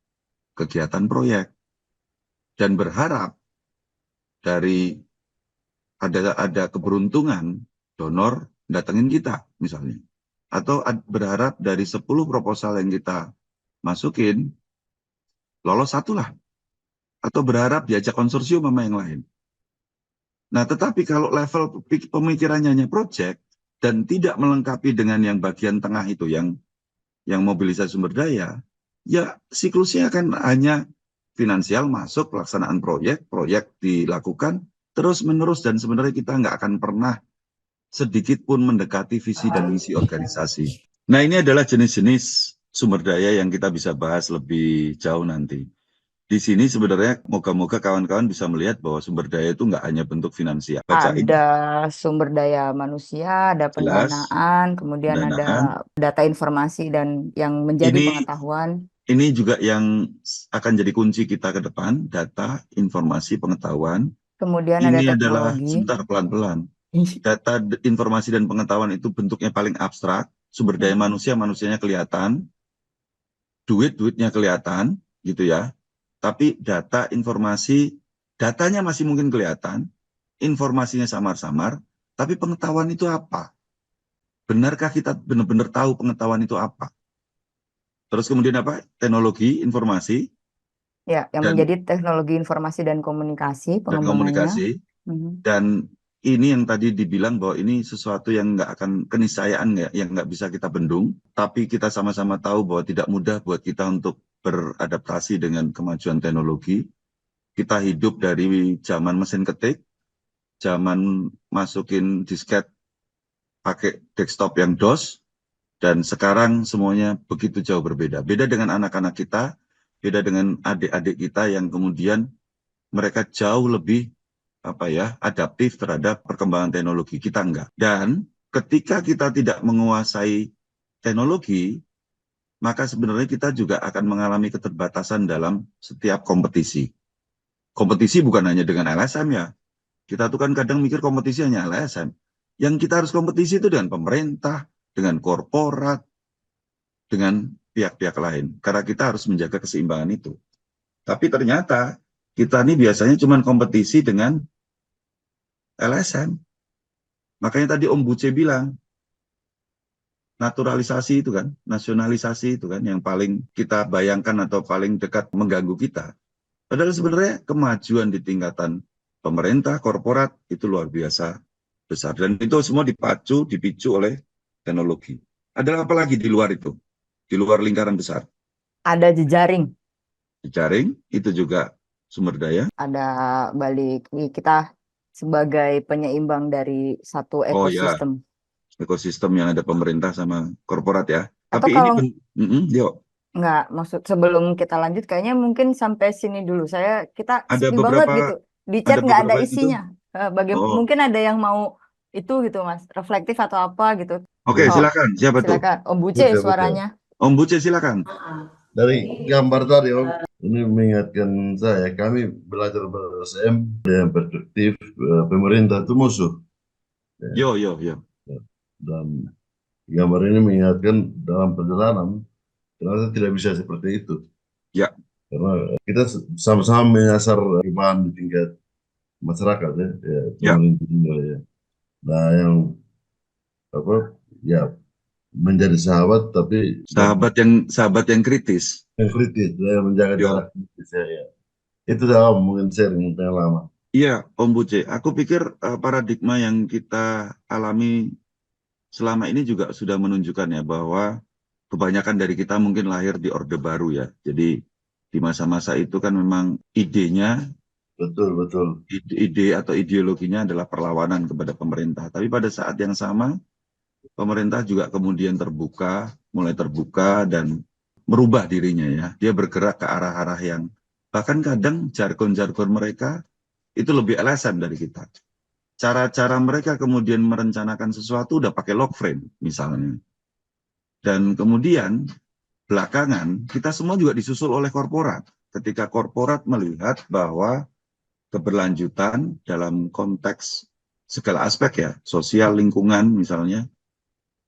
kegiatan proyek. Dan berharap dari ada keberuntungan donor datengin kita misalnya. Atau berharap dari 10 proposal yang kita masukin, lolos 1 lah. Atau berharap diajak konsorsium sama yang lain. Nah, tetapi kalau level pemikirannya hanya project dan tidak melengkapi dengan yang bagian tengah itu, yang mobilisasi sumber daya, ya siklusnya akan hanya finansial masuk, pelaksanaan proyek dilakukan, terus-menerus, dan sebenarnya kita nggak akan pernah sedikit pun mendekati visi dan misi organisasi. Nah, ini adalah jenis-jenis sumber daya yang kita bisa bahas lebih jauh nanti. Di sini sebenarnya moga-moga kawan-kawan bisa melihat bahwa sumber daya itu nggak hanya bentuk finansial. Bacain. Ada sumber daya manusia, ada pendanaan, kemudian ada data informasi dan yang menjadi pengetahuan. Ini juga yang akan jadi kunci kita ke depan, data, informasi, pengetahuan. Kemudian ini ada adalah, teknologi. sebentar, pelan-pelan. Data, informasi, dan pengetahuan itu bentuknya paling abstrak. Sumber daya manusianya kelihatan. Duitnya kelihatan, gitu ya. Tapi data, informasi, datanya masih mungkin kelihatan. Informasinya samar-samar. Tapi pengetahuan itu apa? Benarkah kita benar-benar tahu pengetahuan itu apa? Terus kemudian apa? Teknologi, informasi. Ya, yang menjadi teknologi informasi dan komunikasi, pengembangannya. Dan ini yang tadi dibilang bahwa ini sesuatu yang nggak akan keniscayaan, yang nggak bisa kita bendung. Tapi kita sama-sama tahu bahwa tidak mudah buat kita untuk beradaptasi dengan kemajuan teknologi. Kita hidup dari zaman mesin ketik, zaman masukin disket pakai desktop yang DOS, dan sekarang semuanya begitu jauh berbeda. Beda dengan anak-anak kita, beda dengan adik-adik kita yang kemudian mereka jauh lebih adaptif terhadap perkembangan teknologi. Kita enggak. Dan ketika kita tidak menguasai teknologi, maka sebenarnya kita juga akan mengalami keterbatasan dalam setiap kompetisi. Kompetisi bukan hanya dengan LSM ya. Kita tuh kan kadang mikir kompetisi hanya LSM. Yang kita harus kompetisi itu dengan pemerintah, dengan korporat, dengan pihak-pihak lain. Karena kita harus menjaga keseimbangan itu. Tapi ternyata kita ini biasanya cuma kompetisi dengan LSM. Makanya tadi Om Buce bilang, naturalisasi itu kan, nasionalisasi itu kan, yang paling kita bayangkan atau paling dekat mengganggu kita. Padahal sebenarnya kemajuan di tingkatan pemerintah, korporat, itu luar biasa besar. Dan itu semua dipicu oleh teknologi. Ada apa lagi di luar itu? Di luar lingkaran besar? Ada jejaring. Jejaring, itu juga sumber daya. Ada balik, kita sebagai penyeimbang dari satu ekosistem. Ekosistem yang ada pemerintah sama korporat ya. Atau tapi kalau, ini, Enggak, maksud sebelum kita lanjut, kayaknya mungkin sampai sini dulu. Kita ada sepi beberapa, banget gitu. Di chat nggak ada isinya. Mungkin ada yang mau itu gitu, Mas. Reflektif atau apa gitu. Oke, silakan. Siapa tuh? Silakan. Om Buce suaranya. Om Buce silakan. Dari gambar tadi Om, ini mengingatkan saya, kami belajar ber-SM dengan perspektif pemerintah itu musuh. Yo. Dan gambar ini mengingatkan dalam perjalanan, ternyata tidak bisa seperti itu. Ya. Karena kita sama-sama menyasar perubahan di tingkat masyarakat ya. Nah, yang menjadi sahabat, tapi sahabat yang kritis. Yang kritis, menjaga jarak kritis ya. Itu dah mungkin sharing yang lama. Iya, Om Buce. Aku pikir paradigma yang kita alami selama ini juga sudah menunjukkan ya bahwa kebanyakan dari kita mungkin lahir di Orde Baru ya. Jadi Di masa-masa itu kan memang idenya, Betul. ide atau ideologinya adalah perlawanan kepada pemerintah. Tapi pada saat yang sama, pemerintah juga kemudian mulai terbuka dan merubah dirinya ya. Dia bergerak ke arah-arah yang bahkan kadang jargon-jargon mereka itu lebih LSM dari kita. Cara-cara mereka kemudian merencanakan sesuatu udah pakai log frame misalnya. Dan kemudian belakangan kita semua juga disusul oleh korporat. Ketika korporat melihat bahwa keberlanjutan dalam konteks segala aspek ya, sosial, lingkungan misalnya,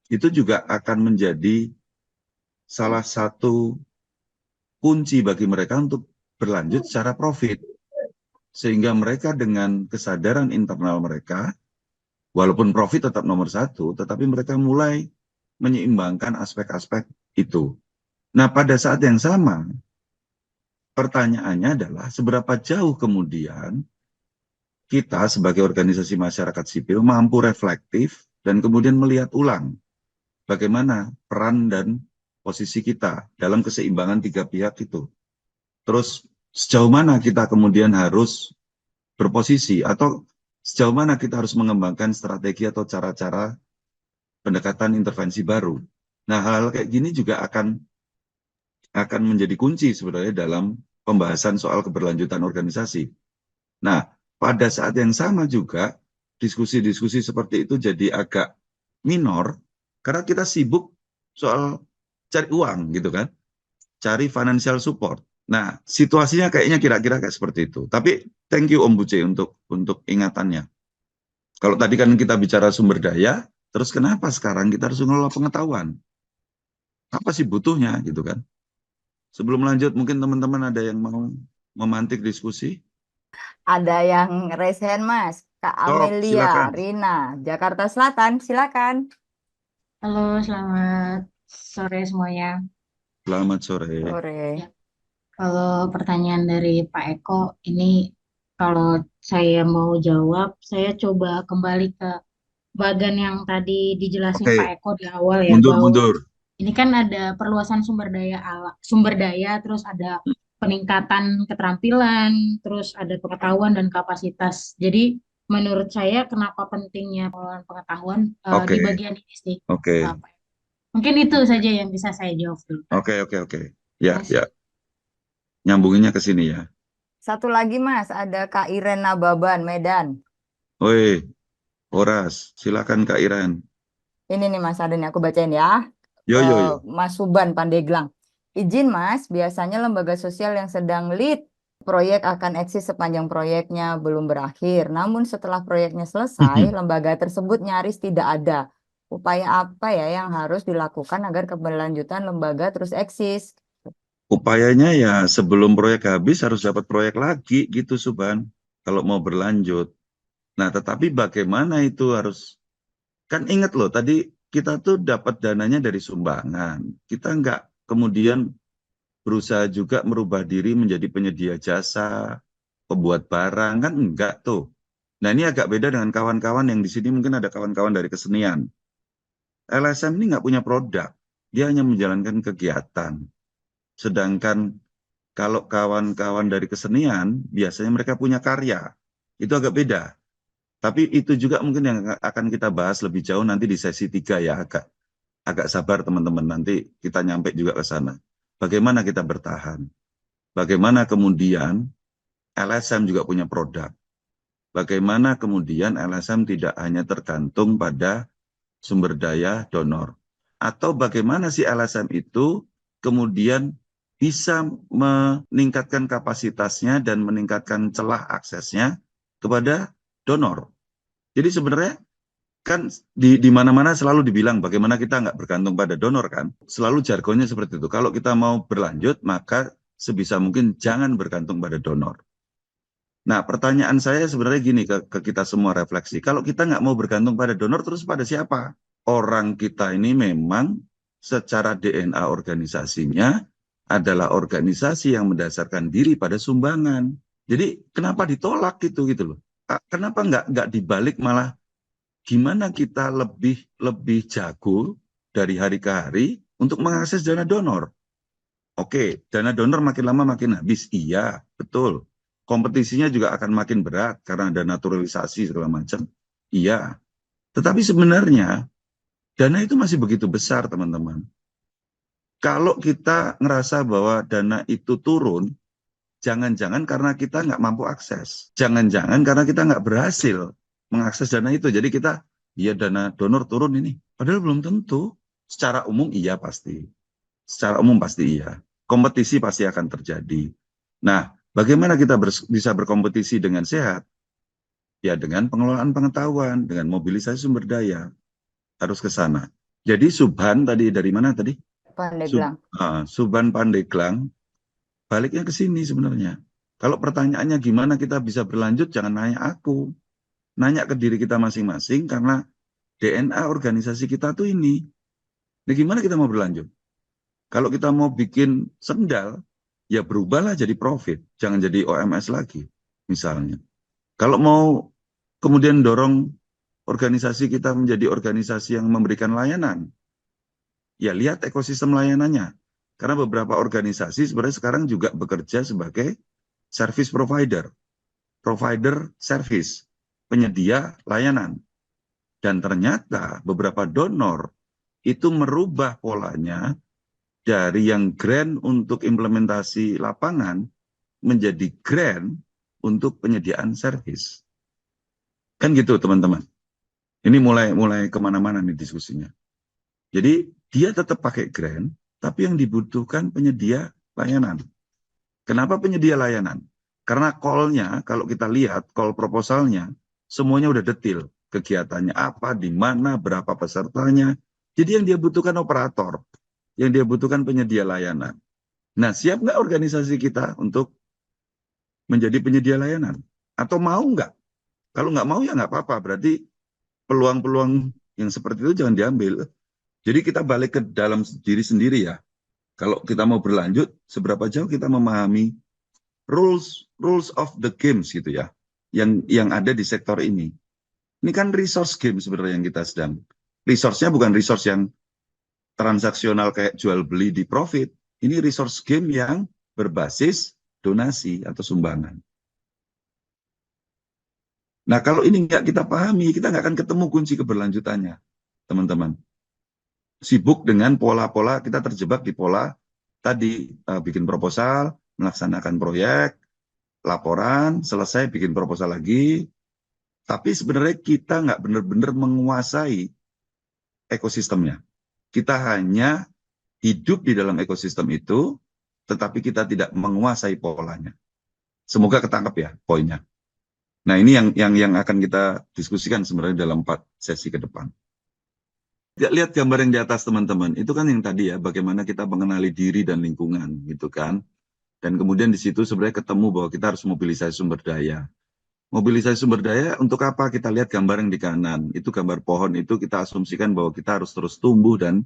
itu juga akan menjadi salah satu kunci bagi mereka untuk berlanjut secara profit. Sehingga mereka dengan kesadaran internal mereka, walaupun profit tetap nomor satu, tetapi mereka mulai menyeimbangkan aspek-aspek itu. Nah, pada saat yang sama, pertanyaannya adalah seberapa jauh kemudian kita sebagai organisasi masyarakat sipil mampu reflektif dan kemudian melihat ulang bagaimana peran dan posisi kita dalam keseimbangan tiga pihak itu. Terus sejauh mana kita kemudian harus berposisi atau sejauh mana kita harus mengembangkan strategi atau cara-cara pendekatan intervensi baru. Nah, hal-hal kayak gini juga akan menjadi kunci sebenarnya dalam pembahasan soal keberlanjutan organisasi. Nah, pada saat yang sama juga diskusi-diskusi seperti itu jadi agak minor karena kita sibuk soal cari uang gitu kan, cari financial support. Nah, situasinya kayaknya kira-kira kayak seperti itu. Tapi thank you Om Buce untuk ingatannya. Kalau tadi kan kita bicara sumber daya, terus kenapa sekarang kita harus mengelola pengetahuan? Apa sih butuhnya gitu kan? Sebelum lanjut, mungkin teman-teman ada yang mau memantik diskusi? Ada yang raise hand, Mas. Kak Sok, Amelia, silakan. Rina, Jakarta Selatan, silakan. Halo, selamat sore semuanya. Selamat sore. Sore. Ya, kalau pertanyaan dari Pak Eko, ini kalau saya mau jawab, saya coba kembali ke bagian yang tadi dijelasin Oke, Pak Eko di awal ya, bahwa mundur. ini kan ada perluasan sumber daya, terus ada peningkatan keterampilan, terus ada pengetahuan dan kapasitas. Jadi menurut saya kenapa pentingnya pengelolaan pengetahuan di Oke, bagian ini sih, oke, Pak. Mungkin itu saja yang bisa saya jawab dulu. oke. Ya, Mas. ya. Nyambunginnya ke sini ya. Satu lagi, Mas, ada Kak Iren Nababan, Medan. Woi, Horas, silakan Kak Iren. Ini nih Mas, ada nih aku bacain ya. Yo. Mas Suban Pandeglang. Izin Mas, biasanya lembaga sosial yang sedang lead proyek akan eksis sepanjang proyeknya belum berakhir. Namun setelah proyeknya selesai, lembaga tersebut nyaris tidak ada. Upaya apa ya yang harus dilakukan agar keberlanjutan lembaga terus eksis? Upayanya ya sebelum proyek habis harus dapat proyek lagi gitu Suban, kalau mau berlanjut. Nah, tetapi bagaimana itu harus, kan ingat loh tadi kita tuh dapat dananya dari sumbangan. Kita nggak kemudian berusaha juga merubah diri menjadi penyedia jasa, pembuat barang, kan enggak tuh. Nah, ini agak beda dengan kawan-kawan yang di sini mungkin ada kawan-kawan dari kesenian. LSM ini nggak punya produk, dia hanya menjalankan kegiatan. Sedangkan kalau kawan-kawan dari kesenian, biasanya mereka punya karya. Itu agak beda. Tapi itu juga mungkin yang akan kita bahas lebih jauh nanti di sesi 3 ya. Agak sabar teman-teman, nanti kita nyampe juga ke sana. Bagaimana kita bertahan? Bagaimana kemudian LSM juga punya produk? Bagaimana kemudian LSM tidak hanya tergantung pada sumber daya donor? Atau bagaimana si LSM itu kemudian bisa meningkatkan kapasitasnya dan meningkatkan celah aksesnya kepada donor. Jadi sebenarnya kan di mana-mana selalu dibilang bagaimana kita nggak bergantung pada donor kan. Selalu jargonnya seperti itu. Kalau kita mau berlanjut, maka sebisa mungkin jangan bergantung pada donor. Nah, pertanyaan saya sebenarnya gini ke kita semua refleksi. Kalau kita nggak mau bergantung pada donor, terus pada siapa? Orang kita ini memang secara DNA organisasinya adalah organisasi yang mendasarkan diri pada sumbangan. Jadi kenapa ditolak gitu loh? Kenapa nggak dibalik malah gimana kita lebih jago dari hari ke hari untuk mengakses dana donor? Oke, dana donor makin lama makin habis. Iya, betul. Kompetisinya juga akan makin berat karena ada naturalisasi segala macam. Iya. Tetapi sebenarnya dana itu masih begitu besar, teman-teman. Kalau kita ngerasa bahwa dana itu turun, jangan-jangan karena kita nggak mampu akses. Jangan-jangan karena kita nggak berhasil mengakses dana itu. Jadi kita, ya dana donor turun ini. Padahal belum tentu. Secara umum iya pasti. Secara umum pasti iya. Kompetisi pasti akan terjadi. Nah, bagaimana kita bisa berkompetisi dengan sehat? Ya dengan pengelolaan pengetahuan, dengan mobilisasi sumber daya. Harus ke sana. Jadi Subhan tadi dari mana tadi? Pandeglang. Subhan Pandeglang, baliknya ke sini sebenarnya. Kalau pertanyaannya gimana kita bisa berlanjut, jangan nanya aku. Nanya ke diri kita masing-masing karena DNA organisasi kita tuh ini. Nah, gimana kita mau berlanjut? Kalau kita mau bikin sendal, ya berubahlah jadi profit. Jangan jadi OMS lagi, misalnya. Kalau mau kemudian dorong organisasi kita menjadi organisasi yang memberikan layanan, ya lihat ekosistem layanannya. Karena beberapa organisasi sebenarnya sekarang juga bekerja sebagai service provider. Provider service, penyedia layanan. Dan ternyata beberapa donor itu merubah polanya dari yang grant untuk implementasi lapangan menjadi grant untuk penyediaan service. Kan gitu teman-teman. Ini mulai kemana-mana nih diskusinya. Jadi dia tetap pakai grant, tapi yang dibutuhkan penyedia layanan. Kenapa penyedia layanan? Karena call-nya, kalau kita lihat call proposalnya, semuanya udah detail. Kegiatannya apa, di mana, berapa pesertanya. Jadi yang dia butuhkan operator, yang dia butuhkan penyedia layanan. Nah, siap nggak organisasi kita untuk menjadi penyedia layanan? Atau mau nggak? Kalau nggak mau ya nggak apa-apa, berarti peluang-peluang yang seperti itu jangan diambil. Jadi kita balik ke dalam diri sendiri ya. Kalau kita mau berlanjut, seberapa jauh kita memahami rules of the games gitu ya, yang ada di sektor ini. Ini kan resource game sebenarnya yang kita sedang. Resource-nya bukan resource yang transaksional kayak jual beli di profit. Ini resource game yang berbasis donasi atau sumbangan. Nah, kalau ini nggak kita pahami, kita nggak akan ketemu kunci keberlanjutannya, teman-teman. Sibuk dengan pola-pola, kita terjebak di pola tadi, bikin proposal, melaksanakan proyek, laporan, selesai bikin proposal lagi, tapi sebenarnya kita nggak benar-benar menguasai ekosistemnya. Kita hanya hidup di dalam ekosistem itu, tetapi kita tidak menguasai polanya. Semoga ketangkap ya poinnya. Nah, ini yang akan kita diskusikan sebenarnya dalam 4 sesi ke depan. Lihat gambar yang di atas teman-teman, itu kan yang tadi ya, bagaimana kita mengenali diri dan lingkungan gitu kan. Dan kemudian di situ sebenarnya ketemu bahwa kita harus mobilisasi sumber daya. Mobilisasi sumber daya untuk apa? Kita lihat gambar yang di kanan, itu gambar pohon itu kita asumsikan bahwa kita harus terus tumbuh dan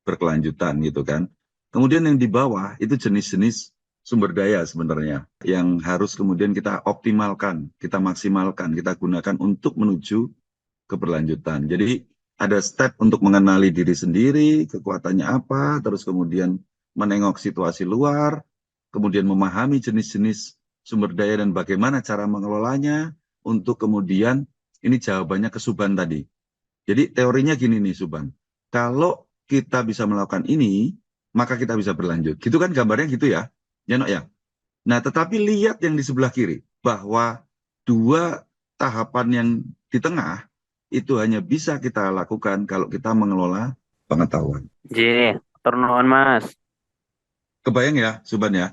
berkelanjutan gitu kan. Kemudian yang di bawah itu jenis-jenis sumber daya sebenarnya yang harus kemudian kita optimalkan, kita maksimalkan, kita gunakan untuk menuju keberlanjutan. Jadi ada step untuk mengenali diri sendiri, kekuatannya apa, terus kemudian menengok situasi luar, kemudian memahami jenis-jenis sumber daya dan bagaimana cara mengelolanya, untuk kemudian ini jawabannya ke Subhan tadi. Jadi teorinya gini nih Subhan, kalau kita bisa melakukan ini, maka kita bisa berlanjut. Gitu kan gambarnya gitu ya, Nok ya. Nah, tetapi lihat yang di sebelah kiri, bahwa 2 tahapan yang di tengah, itu hanya bisa kita lakukan kalau kita mengelola pengetahuan. Ji, turun Mas. Kebayang ya, Subhan ya.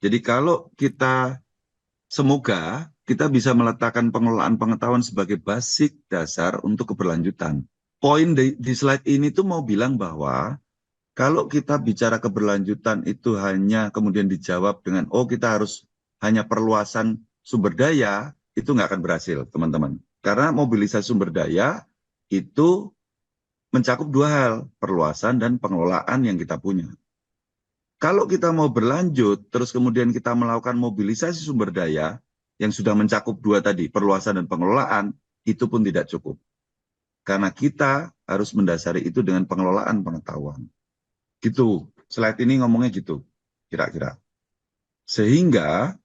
Jadi kalau kita, semoga kita bisa meletakkan pengelolaan pengetahuan sebagai basic dasar untuk keberlanjutan. Poin di slide ini tuh mau bilang bahwa kalau kita bicara keberlanjutan itu hanya kemudian dijawab dengan, oh kita harus hanya perluasan sumber daya, itu nggak akan berhasil, teman-teman. Karena mobilisasi sumber daya itu mencakup 2 hal, perluasan dan pengelolaan yang kita punya. Kalau kita mau berlanjut, terus kemudian kita melakukan mobilisasi sumber daya yang sudah mencakup 2 tadi, perluasan dan pengelolaan, itu pun tidak cukup. Karena kita harus mendasari itu dengan pengelolaan pengetahuan. Gitu, slide ini ngomongnya gitu. kira-kira. Sehingga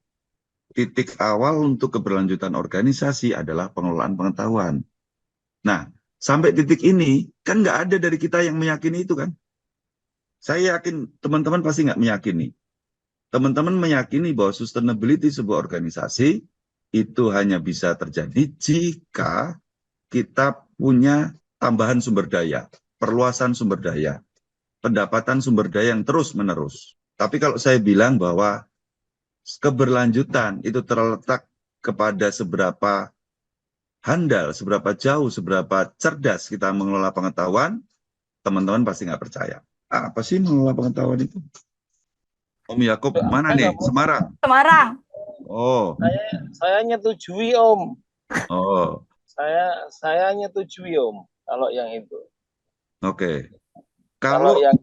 titik awal untuk keberlanjutan organisasi adalah pengelolaan pengetahuan. Nah, sampai titik ini kan nggak ada dari kita yang meyakini itu kan. Saya yakin teman-teman pasti nggak meyakini. Teman-teman meyakini bahwa sustainability sebuah organisasi itu hanya bisa terjadi jika kita punya tambahan sumber daya, perluasan sumber daya, pendapatan sumber daya yang terus-menerus. Tapi kalau saya bilang bahwa keberlanjutan itu terletak kepada seberapa handal, seberapa jauh, seberapa cerdas kita mengelola pengetahuan, teman-teman pasti nggak percaya. Apa sih mengelola pengetahuan itu? Om Yakob, mana nih? Semarang? Semarang. Oh. Saya nyetujui Om. Oh. Saya nyetujui Om kalau yang itu. Oke. Kalau yang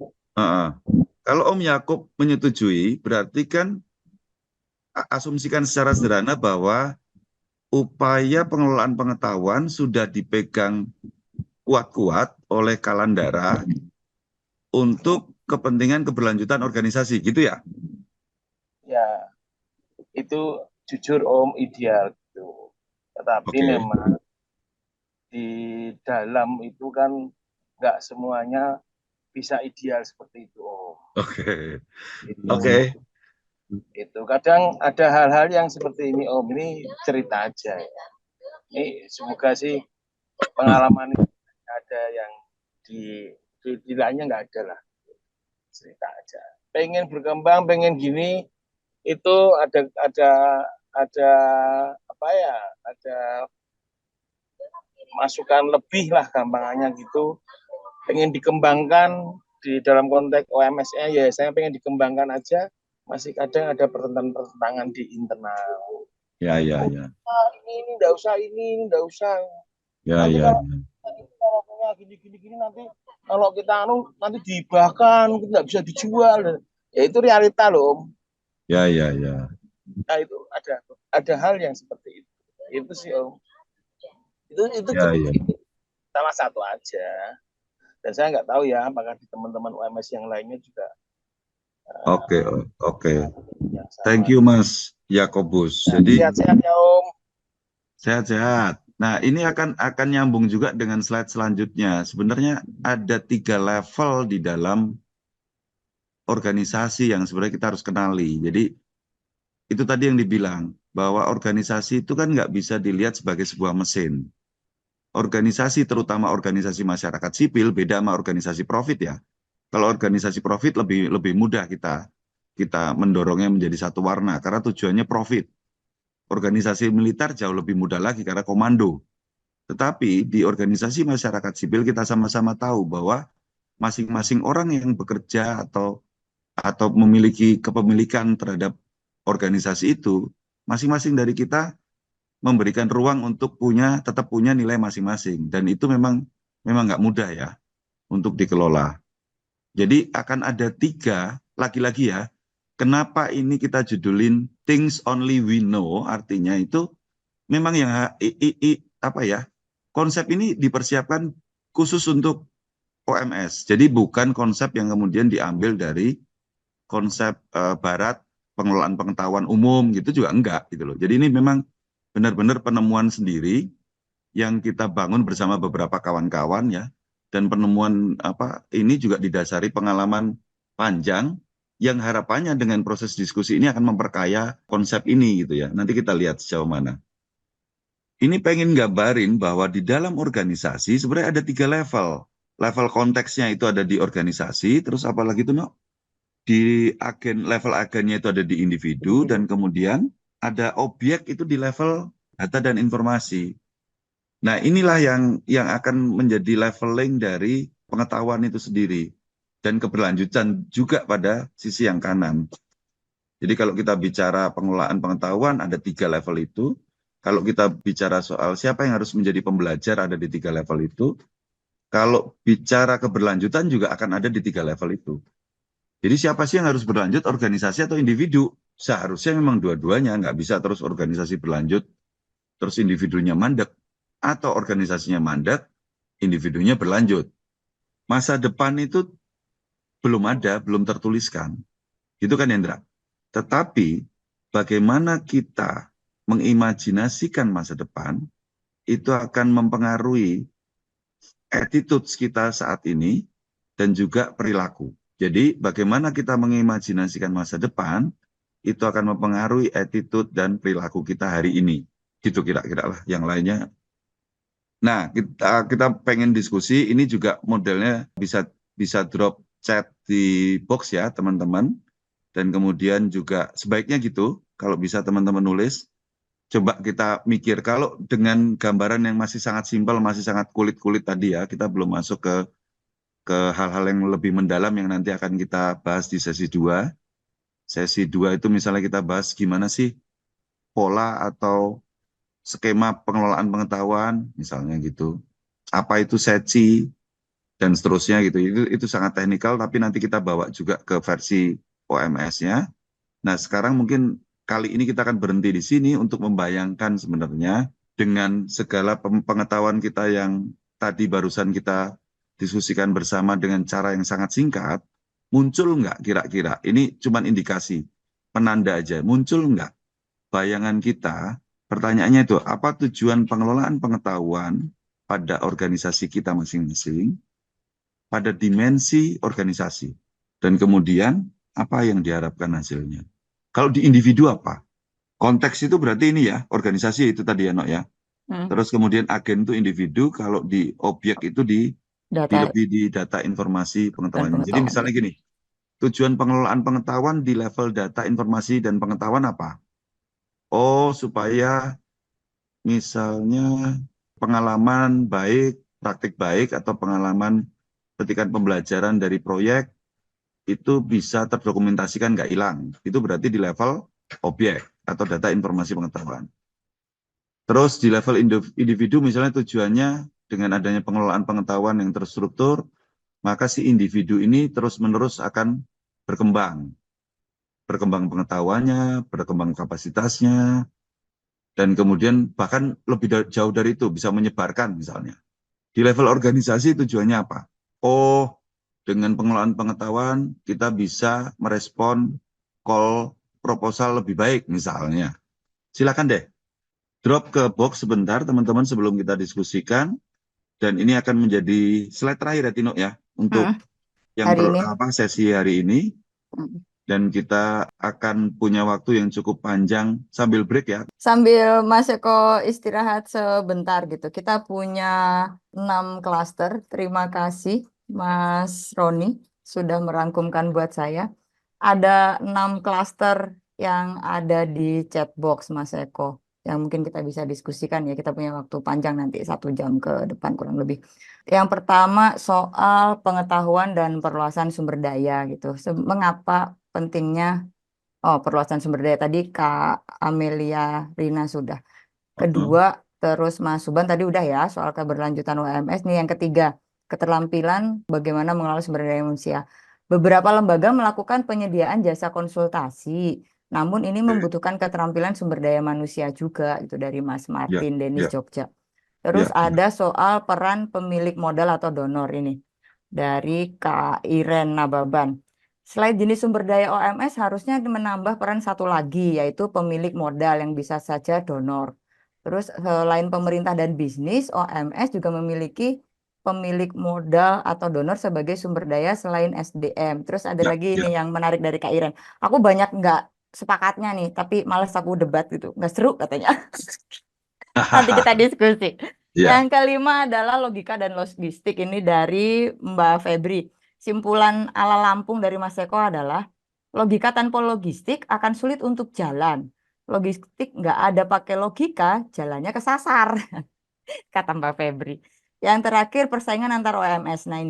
kalau Om Yakob menyetujui, berarti kan asumsikan secara sederhana bahwa upaya pengelolaan pengetahuan sudah dipegang kuat-kuat oleh Kalandara untuk kepentingan keberlanjutan organisasi, gitu ya? Ya, itu jujur Om ideal gitu. Tetapi memang di dalam itu kan nggak semuanya bisa ideal seperti itu Om. Oke. Itu kadang ada hal-hal yang seperti ini Om, ini cerita aja ya. Ini semoga sih pengalaman ada yang di lainnya nggak ada lah, cerita aja. Pengen berkembang, pengen gini, itu ada apa ya, ada masukan lebih lah gampangannya gitu. Pengen dikembangkan di dalam konteks OMS-nya ya, saya pengen dikembangkan aja. Masih kadang ada pertentangan di internal. Ya. Ini enggak usah, ini enggak usah. Ya. Kalau punya gini nanti kalau kita nanti dihibahkan, kita nggak bisa dijual. Ya itu realita loh. Ya. Nah itu ada hal yang seperti itu. Itu sih Om. Itu ya. Salah satu aja. Dan saya nggak tahu ya apakah di teman-teman UMS yang lainnya juga. Oke. Thank you Mas Yakobus. Jadi sehat-sehat ya Om. Sehat-sehat. Nah, ini akan nyambung juga dengan slide selanjutnya. Sebenarnya ada 3 level di dalam organisasi yang sebenarnya kita harus kenali. Jadi, itu tadi yang dibilang, bahwa organisasi itu kan nggak bisa dilihat sebagai sebuah mesin. Organisasi, terutama organisasi masyarakat sipil, beda sama organisasi profit ya. Kalau organisasi profit lebih mudah kita mendorongnya menjadi satu warna, karena tujuannya profit. Organisasi militer jauh lebih mudah lagi karena komando. Tetapi di organisasi masyarakat sipil kita sama-sama tahu bahwa masing-masing orang yang bekerja atau memiliki kepemilikan terhadap organisasi itu, masing-masing dari kita memberikan ruang untuk tetap punya nilai masing-masing. Dan itu memang nggak mudah ya untuk dikelola. Jadi akan ada 3, lagi-lagi ya, kenapa ini kita judulin Things Only We Know, artinya itu memang yang konsep ini dipersiapkan khusus untuk OMS. Jadi bukan konsep yang kemudian diambil dari konsep barat, pengelolaan pengetahuan umum gitu juga enggak gitu loh. Jadi ini memang benar-benar penemuan sendiri yang kita bangun bersama beberapa kawan-kawan ya. Dan penemuan ini juga didasari pengalaman panjang yang harapannya dengan proses diskusi ini akan memperkaya konsep ini gitu ya. Nanti kita lihat sejauh mana. Ini pengen gambarin bahwa di dalam organisasi sebenarnya ada 3 level. Level konteksnya itu ada di organisasi, terus apalagi itu di level agennya itu ada di individu, dan kemudian ada objek itu di level data dan informasi. Nah, inilah yang akan menjadi leveling dari pengetahuan itu sendiri. Dan keberlanjutan juga pada sisi yang kanan. Jadi kalau kita bicara pengelolaan pengetahuan ada 3 level itu. Kalau kita bicara soal siapa yang harus menjadi pembelajar ada di 3 level itu. Kalau bicara keberlanjutan juga akan ada di 3 level itu. Jadi siapa sih yang harus berlanjut, organisasi atau individu? Seharusnya memang dua-duanya, nggak bisa terus organisasi berlanjut, terus individunya mandek. Atau organisasinya mandek, individunya berlanjut. Masa depan itu belum ada, belum tertuliskan. Gitu kan Hendra? Tetapi bagaimana kita mengimajinasikan masa depan itu akan mempengaruhi attitude kita saat ini dan juga perilaku. Jadi bagaimana kita mengimajinasikan masa depan itu akan mempengaruhi attitude dan perilaku kita hari ini. Gitu kira-kira lah, yang lainnya. Nah, kita pengen diskusi, ini juga modelnya bisa drop chat di box ya teman-teman. Dan kemudian juga sebaiknya gitu, kalau bisa teman-teman nulis, coba kita mikir, kalau dengan gambaran yang masih sangat simpel, masih sangat kulit-kulit tadi ya, kita belum masuk ke hal-hal yang lebih mendalam yang nanti akan kita bahas di sesi 2. Sesi 2 itu misalnya kita bahas gimana sih pola atau skema pengelolaan pengetahuan, misalnya gitu. Apa itu SETI, dan seterusnya gitu. Itu sangat teknikal, tapi nanti kita bawa juga ke versi OMS-nya. Nah, sekarang mungkin kali ini kita akan berhenti di sini untuk membayangkan sebenarnya dengan segala pengetahuan kita yang tadi barusan kita diskusikan bersama dengan cara yang sangat singkat, muncul nggak kira-kira, ini cuma indikasi, penanda aja, muncul nggak bayangan kita, pertanyaannya itu, apa tujuan pengelolaan pengetahuan pada organisasi kita masing-masing, pada dimensi organisasi, dan kemudian apa yang diharapkan hasilnya. Kalau di individu apa? Konteks itu berarti ini ya, organisasi itu tadi ya, Nok ya. Terus kemudian agen itu individu, kalau di objek itu lebih di data informasi pengetahuan. Jadi misalnya gini, tujuan pengelolaan pengetahuan di level data informasi dan pengetahuan apa? Oh, supaya misalnya pengalaman baik, praktik baik, atau pengalaman petikan pembelajaran dari proyek itu bisa terdokumentasikan, nggak hilang. Itu berarti di level objek atau data informasi pengetahuan. Terus di level individu misalnya tujuannya dengan adanya pengelolaan pengetahuan yang terstruktur, maka si individu ini terus-menerus akan berkembang. Berkembang pengetahuannya, berkembang kapasitasnya, dan kemudian bahkan lebih jauh dari itu, bisa menyebarkan misalnya. Di level organisasi tujuannya apa? Oh, dengan pengelolaan pengetahuan, kita bisa merespon call proposal lebih baik misalnya. Silakan deh, drop ke box sebentar teman-teman sebelum kita diskusikan. Dan ini akan menjadi slide terakhir ya Tino ya, untuk yang sesi hari ini. Dan kita akan punya waktu yang cukup panjang sambil break ya. Sambil Mas Eko istirahat sebentar gitu. Kita punya 6 klaster. Terima kasih Mas Roni sudah merangkumkan buat saya. Ada 6 klaster yang ada di chat box Mas Eko, yang mungkin kita bisa diskusikan ya. Kita punya waktu panjang nanti 1 jam ke depan kurang lebih. Yang pertama soal pengetahuan dan perluasan sumber daya gitu. Mengapa pentingnya perluasan sumber daya tadi Kak Amelia Rina sudah. Kedua, terus Mas Suban tadi udah ya soal keberlanjutan UMS. Nih yang ketiga, keterampilan bagaimana mengelola sumber daya manusia. Beberapa lembaga melakukan penyediaan jasa konsultasi, namun ini membutuhkan keterampilan sumber daya manusia juga itu dari Mas Martin Denis Jogja. Terus ada soal peran pemilik modal atau donor ini dari Kak Iren Nababan. Selain jenis sumber daya OMS harusnya menambah peran satu lagi, yaitu pemilik modal yang bisa saja donor. Terus selain pemerintah dan bisnis, OMS juga memiliki pemilik modal atau donor sebagai sumber daya selain SDM. Terus ada lagi ini yang menarik dari Kak Iren. Aku banyak nggak sepakatnya nih, tapi males aku debat gitu. Nggak seru katanya. Nanti kita diskusi. Yang kelima adalah logika dan logistik. Ini dari Mbak Febri. Simpulan ala Lampung dari Mas Eko adalah logika tanpa logistik akan sulit untuk jalan. Logistik nggak ada pakai logika, jalannya kesasar. Kata Mbak Febri. Yang terakhir persaingan antar OMS. Nah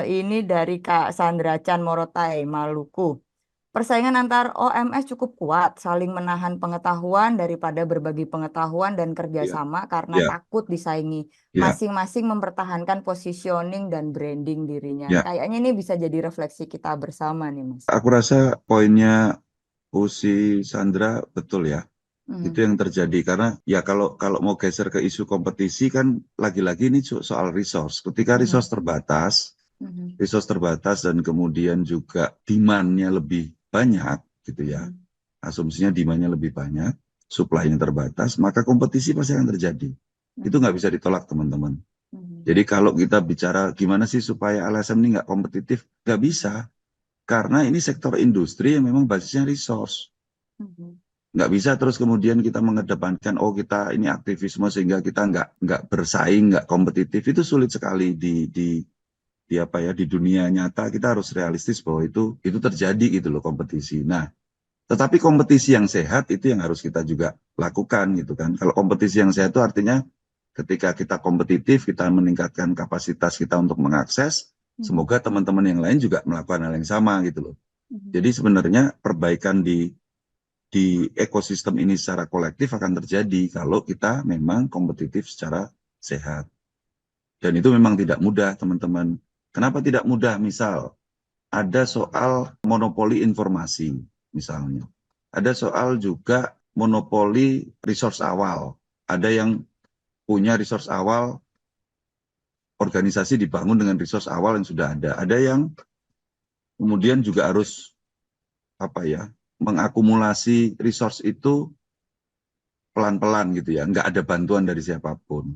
ini dari Kak Sandra Chan Morotai, Maluku. Persaingan antar OMS cukup kuat, saling menahan pengetahuan daripada berbagi pengetahuan dan kerjasama karena takut disaingi. Masing-masing mempertahankan positioning dan branding dirinya. Kayaknya ini bisa jadi refleksi kita bersama nih Mas. Aku rasa poinnya Usi Sandra betul ya. Itu yang terjadi karena ya kalau mau geser ke isu kompetisi kan lagi-lagi ini soal resource. Ketika resource terbatas, resource terbatas dan kemudian juga demand-nya lebih banyak gitu ya. Asumsinya demand-nya lebih banyak, supply-nya terbatas, maka kompetisi pasti akan terjadi. Itu nggak bisa ditolak teman-teman. Jadi kalau kita bicara gimana sih supaya LSM ini nggak kompetitif, nggak bisa. Karena ini sektor industri yang memang basisnya resource. Nggak bisa terus kemudian kita mengedepankan, oh kita ini aktivisme sehingga kita nggak bersaing, nggak kompetitif. Itu sulit sekali di dunia nyata. Kita harus realistis bahwa itu terjadi gitu loh, kompetisi. Nah, tetapi kompetisi yang sehat itu yang harus kita juga lakukan gitu kan. Kalau kompetisi yang sehat itu artinya ketika kita kompetitif, kita meningkatkan kapasitas kita untuk mengakses, semoga teman-teman yang lain juga melakukan hal yang sama gitu loh. Jadi sebenarnya perbaikan di ekosistem ini secara kolektif akan terjadi kalau kita memang kompetitif secara sehat. Dan itu memang tidak mudah teman-teman. Kenapa tidak mudah? Misal, ada soal monopoli informasi misalnya. Ada soal juga monopoli resource awal. Ada yang punya resource awal, organisasi dibangun dengan resource awal yang sudah ada. Ada yang kemudian juga harus mengakumulasi resource itu pelan-pelan gitu ya, nggak ada bantuan dari siapapun.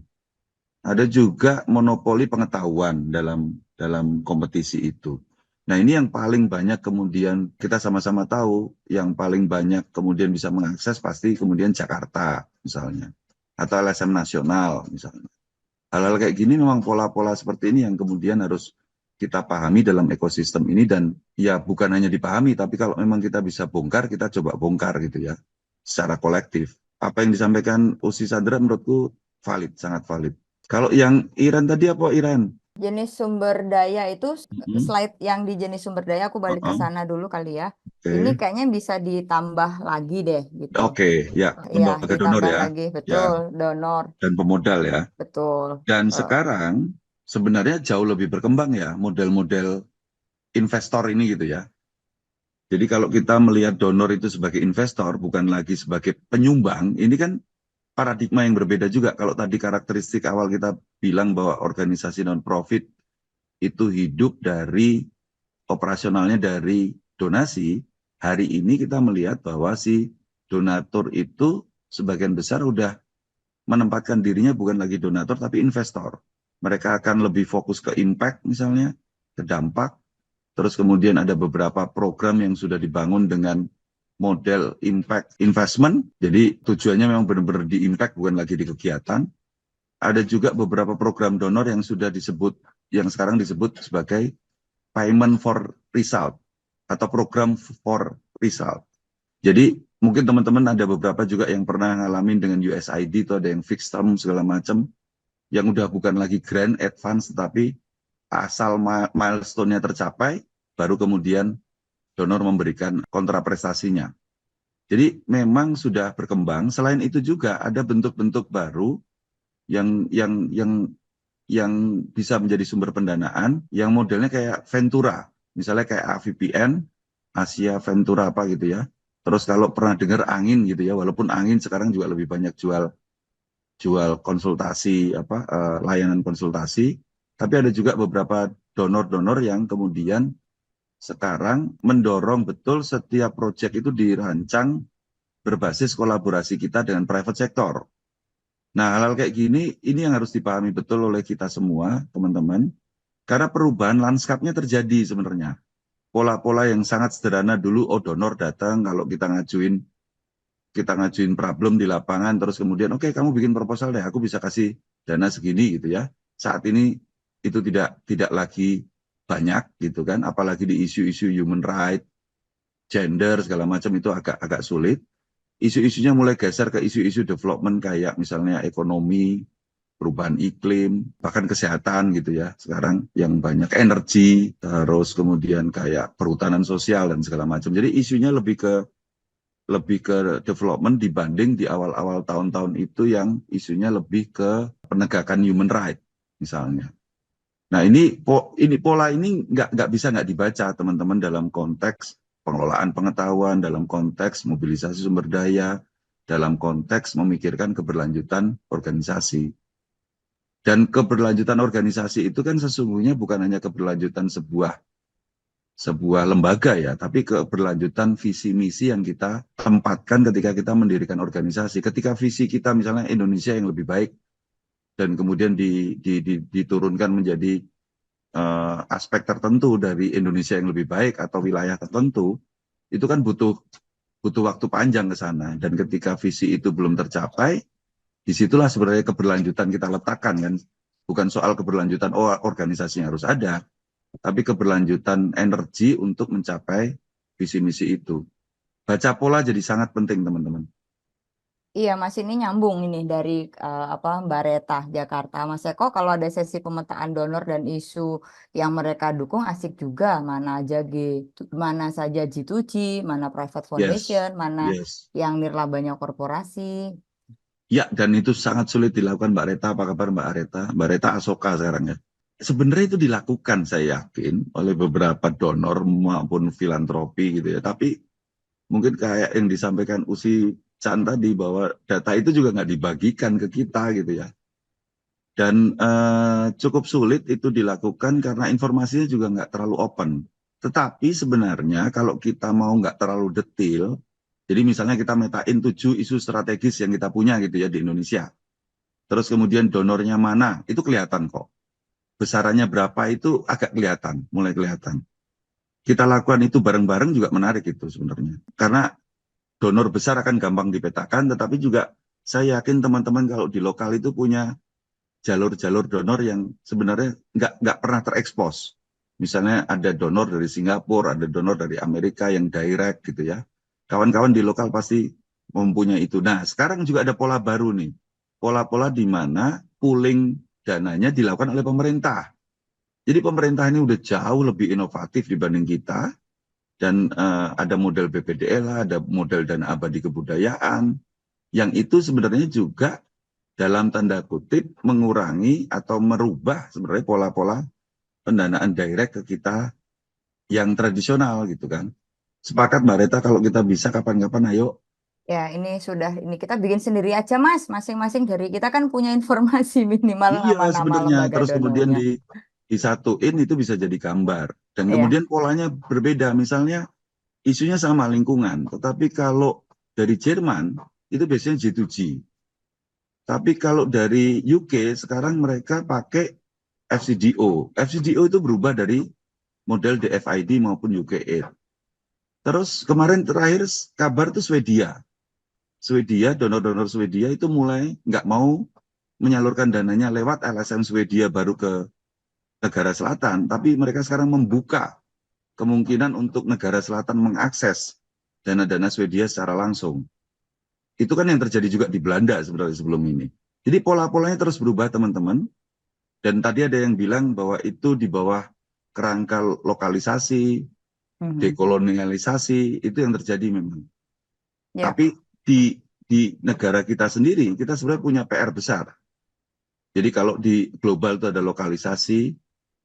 Ada juga monopoli pengetahuan dalam kompetisi itu. Nah ini yang paling banyak kemudian kita sama-sama tahu, yang paling banyak kemudian bisa mengakses pasti kemudian Jakarta misalnya. Atau LSM nasional misalnya. Hal-hal kayak gini memang pola-pola seperti ini yang kemudian harus kita pahami dalam ekosistem ini, dan ya bukan hanya dipahami, tapi kalau memang kita bisa bongkar, kita coba bongkar gitu ya, secara kolektif. Apa yang disampaikan Usi Sadra menurutku valid, sangat valid. Kalau yang Iran tadi apa Iran? Jenis sumber daya itu slide yang di jenis sumber daya aku balik ke sana dulu kali ya. Ini kayaknya bisa ditambah lagi deh gitu. Oke, ya, lembaga donor ditambah ya. lagi, betul, donor. Dan pemodal ya. Betul. Dan sekarang sebenarnya jauh lebih berkembang ya model-model investor ini gitu ya. Jadi kalau kita melihat donor itu sebagai investor, bukan lagi sebagai penyumbang, ini kan paradigma yang berbeda juga. Kalau tadi karakteristik awal kita bilang bahwa organisasi non-profit itu hidup dari operasionalnya dari donasi, hari ini kita melihat bahwa si donatur itu sebagian besar udah menempatkan dirinya bukan lagi donatur tapi investor. Mereka akan lebih fokus ke impact misalnya, ke dampak. Terus kemudian ada beberapa program yang sudah dibangun dengan model impact investment. Jadi tujuannya memang benar-benar di impact, bukan lagi di kegiatan. Ada juga beberapa program donor yang sudah disebut, yang sekarang disebut sebagai payment for result atau program for result. Jadi mungkin teman-teman ada beberapa juga yang pernah ngalamin dengan USAID, itu ada yang fixed term segala macam, yang udah bukan lagi grant advance, tetapi asal milestone-nya tercapai, baru kemudian donor memberikan kontraprestasinya. Jadi memang sudah berkembang. Selain itu juga ada bentuk-bentuk baru yang bisa menjadi sumber pendanaan, yang modelnya kayak Ventura, misalnya kayak AVPN, Asia Ventura apa gitu ya. Terus kalau pernah dengar Angin gitu ya, walaupun Angin sekarang juga lebih banyak jual konsultasi layanan konsultasi, tapi ada juga beberapa donor-donor yang kemudian sekarang mendorong betul setiap proyek itu dirancang berbasis kolaborasi kita dengan private sector. Nah, hal-hal kayak gini, ini yang harus dipahami betul oleh kita semua, teman-teman. Karena perubahan lanskapnya terjadi sebenarnya. Pola-pola yang sangat sederhana dulu, donor datang, kalau kita ngajuin problem di lapangan, terus kemudian, oke, kamu bikin proposal deh, aku bisa kasih dana segini gitu ya. Saat ini itu tidak lagi banyak gitu kan, apalagi di isu-isu human right, gender, segala macam itu agak sulit. Isu-isunya mulai geser ke isu-isu development kayak misalnya ekonomi, perubahan iklim, bahkan kesehatan gitu ya. Sekarang yang banyak energi, terus kemudian kayak perhutanan sosial dan segala macam. Jadi isunya lebih ke development dibanding di awal-awal tahun-tahun itu yang isunya lebih ke penegakan human right misalnya. Nah ini pola ini nggak bisa nggak dibaca teman-teman dalam konteks pengelolaan pengetahuan, dalam konteks mobilisasi sumber daya, dalam konteks memikirkan keberlanjutan organisasi. Dan keberlanjutan organisasi itu kan sesungguhnya bukan hanya keberlanjutan sebuah lembaga ya, tapi keberlanjutan visi misi yang kita tempatkan ketika kita mendirikan organisasi. Ketika visi kita misalnya Indonesia yang lebih baik, dan kemudian diturunkan menjadi aspek tertentu dari Indonesia yang lebih baik atau wilayah tertentu, itu kan butuh waktu panjang ke sana. Dan ketika visi itu belum tercapai, disitulah sebenarnya keberlanjutan kita letakkan kan. Bukan soal keberlanjutan organisasinya harus ada, tapi keberlanjutan energi untuk mencapai visi misi itu. Baca pola jadi sangat penting teman-teman. Iya, Mas, ini nyambung ini dari Mbak Reta Jakarta. Mas Eko, kalau ada sesi pemetaan donor dan isu yang mereka dukung asik juga. Mana saja G2G, mana private foundation, mana yang nirlabanya korporasi. Ya, dan itu sangat sulit dilakukan Mbak Reta. Apa kabar Mbak Reta? Mbak Reta Asoka sekarang ya. Sebenarnya itu dilakukan saya yakin oleh beberapa donor maupun filantropi gitu ya. Tapi mungkin kayak yang disampaikan Usi Chan tadi bahwa data itu juga nggak dibagikan ke kita gitu ya. Dan cukup sulit itu dilakukan karena informasinya juga nggak terlalu open. Tetapi sebenarnya kalau kita mau nggak terlalu detail, jadi misalnya kita metain 7 isu strategis yang kita punya gitu ya di Indonesia. Terus kemudian donornya mana, itu kelihatan kok. Besarannya berapa itu agak kelihatan, mulai kelihatan. Kita lakukan itu bareng-bareng juga menarik itu sebenarnya. Karena donor besar akan gampang dipetakan, tetapi juga saya yakin teman-teman kalau di lokal itu punya jalur-jalur donor yang sebenarnya nggak pernah terekspos. Misalnya ada donor dari Singapura, ada donor dari Amerika yang direct gitu ya. Kawan-kawan di lokal pasti mempunyai itu. Nah, sekarang juga ada pola baru nih. Pola-pola di mana pooling dananya dilakukan oleh pemerintah. Jadi pemerintah ini udah jauh lebih inovatif dibanding kita. Dan ada model BPDL, ada model dana abadi kebudayaan, yang itu sebenarnya juga dalam tanda kutip mengurangi atau merubah sebenarnya pola-pola pendanaan direct ke kita yang tradisional gitu kan. Sepakat Mbak Reta kalau kita bisa kapan-kapan ayo. Ya, ini kita bikin sendiri aja Mas, masing-masing dari kita kan punya informasi minimal Iya nama-nama sebenarnya, lembaga terus kemudian donornya. disatuin itu bisa jadi gambar. Dan Iya. kemudian polanya berbeda, misalnya isunya sama lingkungan, tetapi kalau dari Jerman itu biasanya G2G. Tapi kalau dari UK sekarang mereka pakai FCDO. FCDO itu berubah dari model DFID maupun UK8. Terus kemarin terakhir kabar itu Swedia. Donor-donor Swedia itu mulai nggak mau menyalurkan dananya lewat LSM Swedia baru ke negara selatan, tapi mereka sekarang membuka kemungkinan untuk negara selatan mengakses dana-dana Swedia secara langsung. Itu kan yang terjadi juga di Belanda sebenarnya sebelum ini. Jadi pola-polanya terus berubah teman-teman. Dan tadi ada yang bilang bahwa itu di bawah kerangka lokalisasi, dekolonialisasi, itu yang terjadi memang. Ya. Tapi di negara kita sendiri, kita sebenarnya punya PR besar. Jadi kalau di global itu ada lokalisasi,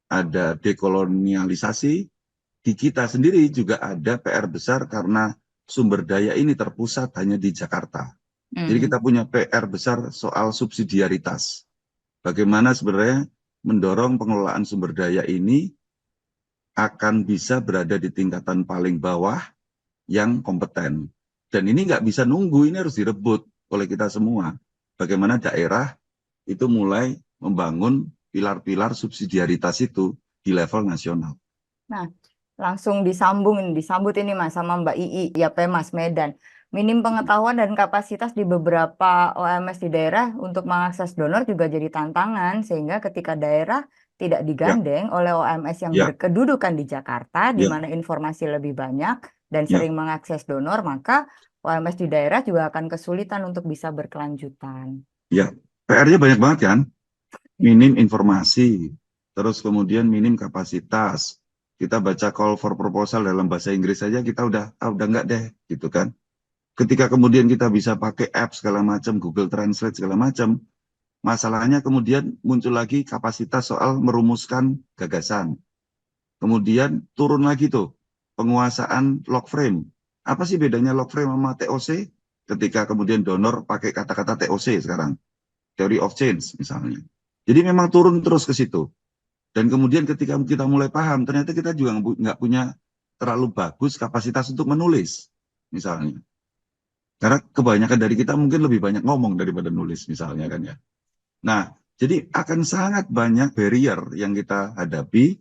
ada dekolonialisasi, di kita sendiri juga ada PR besar karena sumber daya ini terpusat hanya di Jakarta. Jadi kita punya PR besar soal subsidiaritas. Bagaimana sebenarnya mendorong pengelolaan sumber daya ini akan bisa berada di tingkatan paling bawah yang kompeten. Dan ini nggak bisa nunggu, ini harus direbut oleh kita semua. Bagaimana daerah itu mulai membangun pilar-pilar subsidiaritas itu di level nasional. Nah, langsung disambut ini Mas sama Mbak Ii, Mas Medan. Minim pengetahuan dan kapasitas di beberapa OMS di daerah untuk mengakses donor juga jadi tantangan, sehingga ketika daerah tidak digandeng oleh OMS yang berkedudukan di Jakarta, di mana informasi lebih banyak dan sering mengakses donor, maka OMS di daerah juga akan kesulitan untuk bisa berkelanjutan. Ya, PR-nya banyak banget kan? Minim informasi, terus kemudian minim kapasitas. Kita baca call for proposal dalam bahasa Inggris saja kita udah enggak deh, gitu kan. Ketika kemudian kita bisa pakai apps segala macam, Google Translate segala macam, masalahnya kemudian muncul lagi kapasitas soal merumuskan gagasan. Kemudian turun lagi tuh penguasaan log frame. Apa sih bedanya log frame sama TOC? Ketika kemudian donor pakai kata-kata TOC sekarang, theory of change misalnya. Jadi memang turun terus ke situ. Dan kemudian ketika kita mulai paham, ternyata kita juga nggak punya terlalu bagus kapasitas untuk menulis, misalnya. Karena kebanyakan dari kita mungkin lebih banyak ngomong daripada nulis, misalnya kan ya. Nah, jadi akan sangat banyak barrier yang kita hadapi,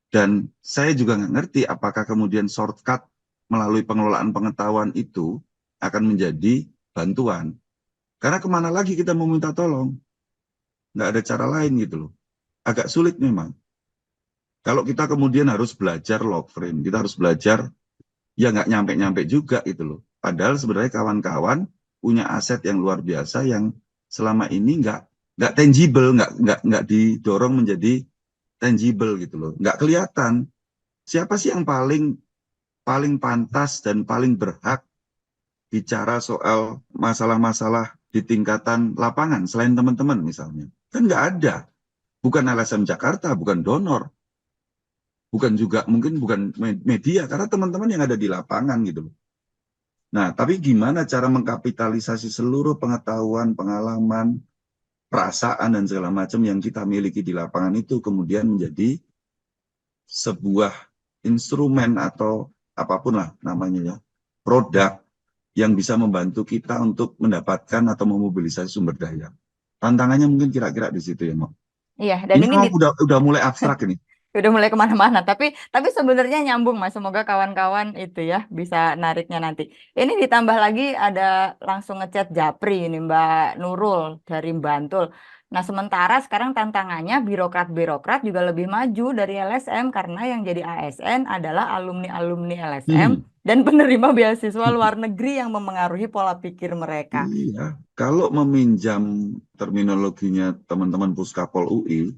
dan saya juga nggak ngerti apakah kemudian shortcut melalui pengelolaan pengetahuan itu akan menjadi bantuan. Karena kemana lagi kita mau minta tolong? Nggak ada cara lain gitu loh. Agak sulit memang. Kalau kita kemudian harus belajar log frame, kita harus belajar, ya nggak nyampe-nyampe juga gitu loh. Padahal sebenarnya kawan-kawan punya aset yang luar biasa yang selama ini nggak tangible, nggak didorong menjadi tangible gitu loh. Nggak kelihatan. Siapa sih yang paling pantas dan paling berhak bicara soal masalah-masalah di tingkatan lapangan selain teman-teman misalnya? Kan nggak ada. Bukan LSM Jakarta, bukan donor. Bukan juga, mungkin bukan media, karena teman-teman yang ada di lapangan gitu loh. Nah, tapi gimana cara mengkapitalisasi seluruh pengetahuan, pengalaman, perasaan, dan segala macam yang kita miliki di lapangan itu kemudian menjadi sebuah instrumen atau apapun lah namanya ya, produk yang bisa membantu kita untuk mendapatkan atau memobilisasi sumber daya. Tantangannya mungkin kira-kira di situ ya, Mo. Iya, dan Ini ini udah mulai abstrak ini. udah mulai kemana-mana, tapi sebenarnya nyambung Mas. Semoga kawan-kawan itu ya bisa nariknya nanti. Ini ditambah lagi ada langsung ngechat Japri ini Mbak Nurul dari Bantul. Nah, sementara sekarang tantangannya birokrat-birokrat juga lebih maju dari LSM karena yang jadi ASN adalah alumni-alumni LSM dan penerima beasiswa luar negeri yang memengaruhi pola pikir mereka. Iya, kalau meminjam terminologinya teman-teman Puskapol UI,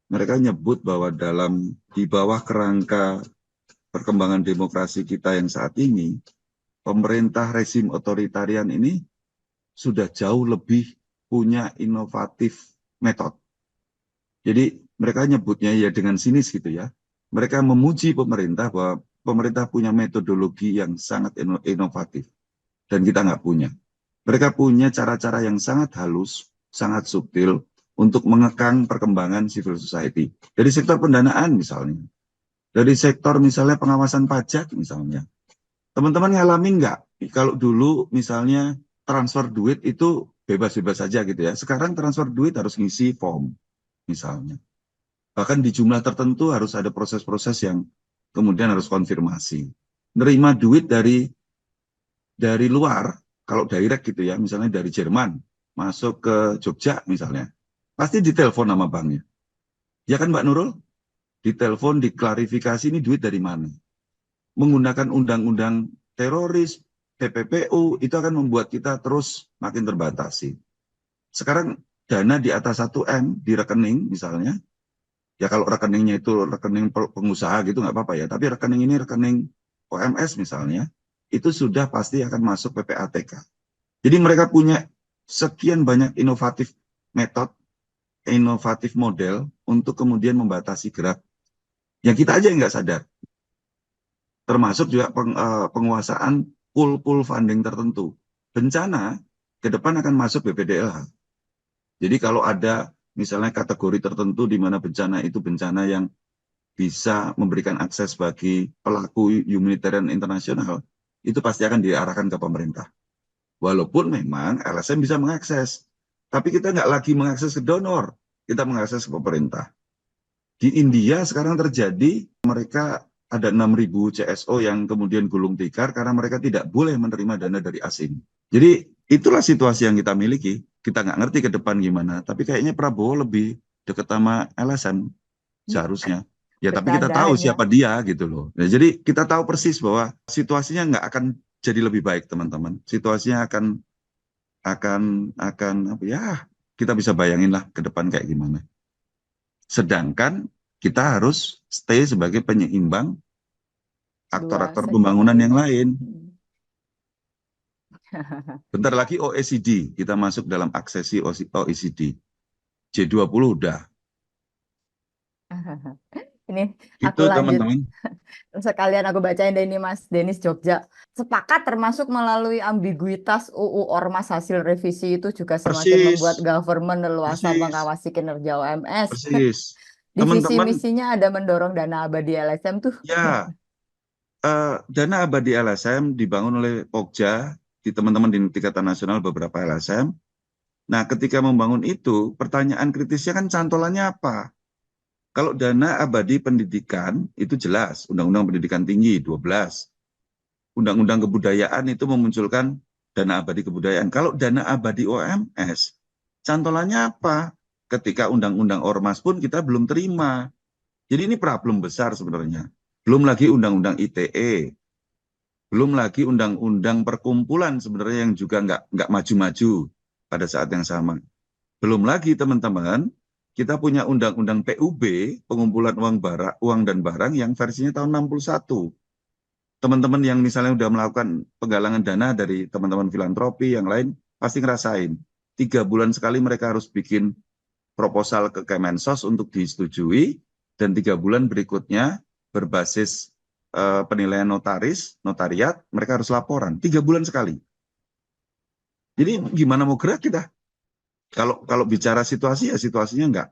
mereka nyebut bahwa di bawah kerangka perkembangan demokrasi kita yang saat ini, pemerintah rezim otoritarian ini sudah jauh lebih punya inovatif metode. Jadi mereka nyebutnya ya dengan sinis gitu ya. Mereka memuji pemerintah bahwa pemerintah punya metodologi yang sangat inovatif dan kita nggak punya. Mereka punya cara-cara yang sangat halus, sangat subtil untuk mengekang perkembangan civil society. Dari sektor pendanaan misalnya, dari sektor misalnya pengawasan pajak misalnya. Teman-teman ngalamin nggak? Kalau dulu misalnya transfer duit itu bebas-bebas saja gitu ya. Sekarang transfer duit harus ngisi form misalnya. Bahkan di jumlah tertentu harus ada proses-proses yang kemudian harus konfirmasi. Nerima duit dari luar, kalau direct gitu ya, misalnya dari Jerman, masuk ke Jogja misalnya, pasti ditelepon sama banknya. Ya kan Mbak Nurul? Ditelepon, diklarifikasi ini duit dari mana. Menggunakan undang-undang teroris, TPPU, itu akan membuat kita terus makin terbatasi. Sekarang dana di atas 1M di rekening misalnya, ya kalau rekeningnya itu rekening pengusaha gitu nggak apa-apa ya, tapi rekening ini rekening OMS misalnya, itu sudah pasti akan masuk PPATK. Jadi mereka punya sekian banyak inovatif metode, inovatif model untuk kemudian membatasi gerak. Yang kita aja yang nggak sadar. Termasuk juga penguasaan pool funding tertentu. Bencana ke depan akan masuk BPDLH. Jadi kalau ada misalnya kategori tertentu di mana bencana itu bencana yang bisa memberikan akses bagi pelaku humanitarian internasional, itu pasti akan diarahkan ke pemerintah. Walaupun memang LSM bisa mengakses, tapi kita nggak lagi mengakses ke donor, kita mengakses ke pemerintah. Di India sekarang terjadi, mereka ada 6.000 CSO yang kemudian gulung tikar karena mereka tidak boleh menerima dana dari asing. Jadi itulah situasi yang kita miliki. Kita nggak ngerti ke depan gimana, tapi kayaknya Prabowo lebih dekat sama LSM seharusnya. Ya, tapi kita tahu siapa dia gitu loh. Nah, jadi kita tahu persis bahwa situasinya nggak akan jadi lebih baik, teman-teman. Situasinya akan apa ya? Kita bisa bayangin lah ke depan kayak gimana. Sedangkan kita harus stay sebagai penyeimbang aktor-aktor pembangunan yang lain. Bentar lagi OECD, kita masuk dalam aksesi OECD. G20 udah. Ini Itu teman-teman. Sekalian aku bacain deh ini Mas Denis Jogja. Sepakat termasuk melalui ambiguitas UU Ormas hasil revisi itu juga semakin membuat Persis, government leluasa persis, mengawasi kinerja OMS. persis. Di visi Teman-teman, misinya ada mendorong dana abadi LSM tuh. ya, dana abadi LSM dibangun oleh Pokja, di teman-teman di tingkatan nasional beberapa LSM. Nah, ketika membangun itu, pertanyaan kritisnya kan cantolannya apa? Kalau dana abadi pendidikan, itu jelas, Undang-Undang Pendidikan Tinggi 12. Undang-Undang Kebudayaan itu memunculkan dana abadi kebudayaan. Kalau dana abadi OMS, cantolannya apa? Ketika Undang-Undang Ormas pun kita belum terima. Jadi ini problem besar sebenarnya. Belum lagi Undang-Undang ITE, belum lagi Undang-Undang Perkumpulan sebenarnya yang juga nggak maju-maju pada saat yang sama. Belum lagi teman-teman, kita punya Undang-Undang PUB, pengumpulan uang dan barang yang versinya tahun 61. Teman-teman yang misalnya udah melakukan penggalangan dana dari teman-teman filantropi yang lain, pasti ngerasain. 3 bulan sekali mereka harus bikin proposal ke Kemensos untuk disetujui, dan 3 bulan berikutnya berbasis penilaian notariat, mereka harus laporan. 3 bulan sekali. Jadi gimana mau gerak kita? Kalau bicara situasi, ya situasinya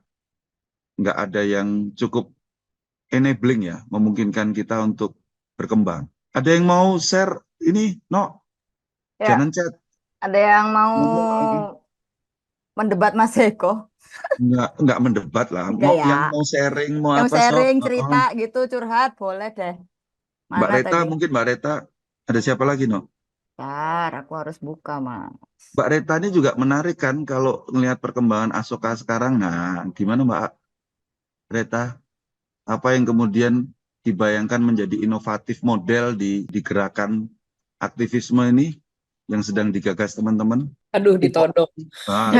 nggak ada yang cukup enabling ya, memungkinkan kita untuk berkembang. Ada yang mau share ini, No? Ya, Jangan chat. ada yang mau Ngomong. mendebat Mas Eko? Nggak mendebat lah. Enggak Yang ya. mau sharing, mau Yang apa, Sob? sharing, cerita gitu, curhat, boleh deh. Mbak Mana Reta, tadi? mungkin Mbak Reta. Ada siapa lagi, No? Bentar, aku harus buka, Mas. Mbak Reta ini juga menarik kan kalau melihat perkembangan Asoka sekarang. Nah, gimana Mbak Reta? Apa yang kemudian dibayangkan menjadi inovatif model di gerakan aktivisme ini yang sedang digagas teman-teman? Aduh, ditodong. Nah,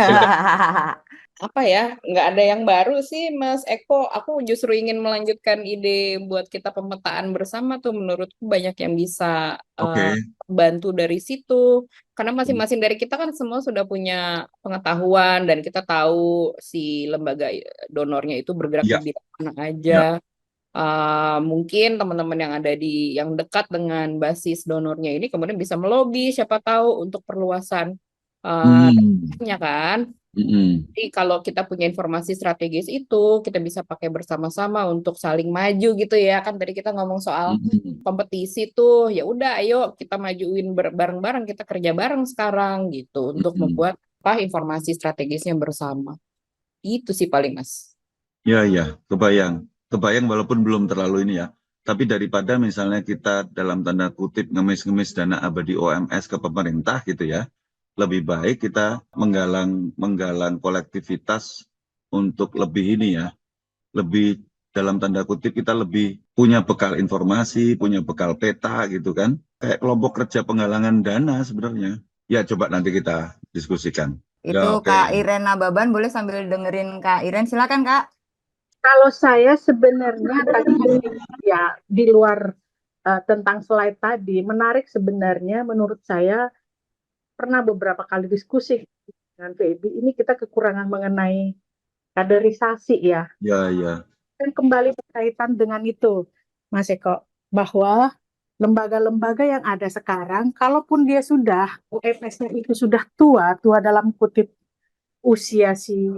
Apa ya, nggak ada yang baru sih, Mas Eko. Aku justru ingin melanjutkan ide buat kita pemetaan bersama tuh. Menurutku banyak yang bisa oke. bantu dari situ. Karena masing-masing dari kita kan semua sudah punya pengetahuan dan kita tahu si lembaga donornya itu bergerak Ya, di bidang mana ya. aja. Mungkin teman-teman yang ada yang dekat dengan basis donornya ini kemudian bisa melobi, siapa tahu untuk perluasan dananya kan. Jadi kalau kita punya informasi strategis itu, kita bisa pakai bersama-sama untuk saling maju gitu ya. Kan tadi kita ngomong soal kompetisi tuh, ya udah ayo kita majuin bareng-bareng, kita kerja bareng sekarang gitu untuk membuat informasi strategisnya bersama. Itu sih paling, Mas. Ya, kebayang walaupun belum terlalu ini ya. Tapi daripada misalnya kita dalam tanda kutip ngemis-ngemis dana abadi OMS ke pemerintah gitu ya, lebih baik kita menggalang kolektivitas untuk lebih ini ya, lebih dalam tanda kutip kita lebih punya bekal informasi, punya bekal peta gitu kan, kayak kelompok kerja penggalangan dana sebenarnya. Ya coba nanti kita diskusikan. Itu Ya, oke. Kak Iren Nababan, boleh sambil dengerin Kak Iren, silakan Kak. Kalau saya sebenarnya tadi ya di luar tentang slide tadi, menarik sebenarnya menurut saya. Pernah beberapa kali diskusi dengan Feby, ini kita kekurangan mengenai kaderisasi ya. Ya. Dan kembali berkaitan dengan itu, Mas Eko, bahwa lembaga-lembaga yang ada sekarang, kalaupun dia sudah, UMS-nya itu sudah tua dalam kutip usia si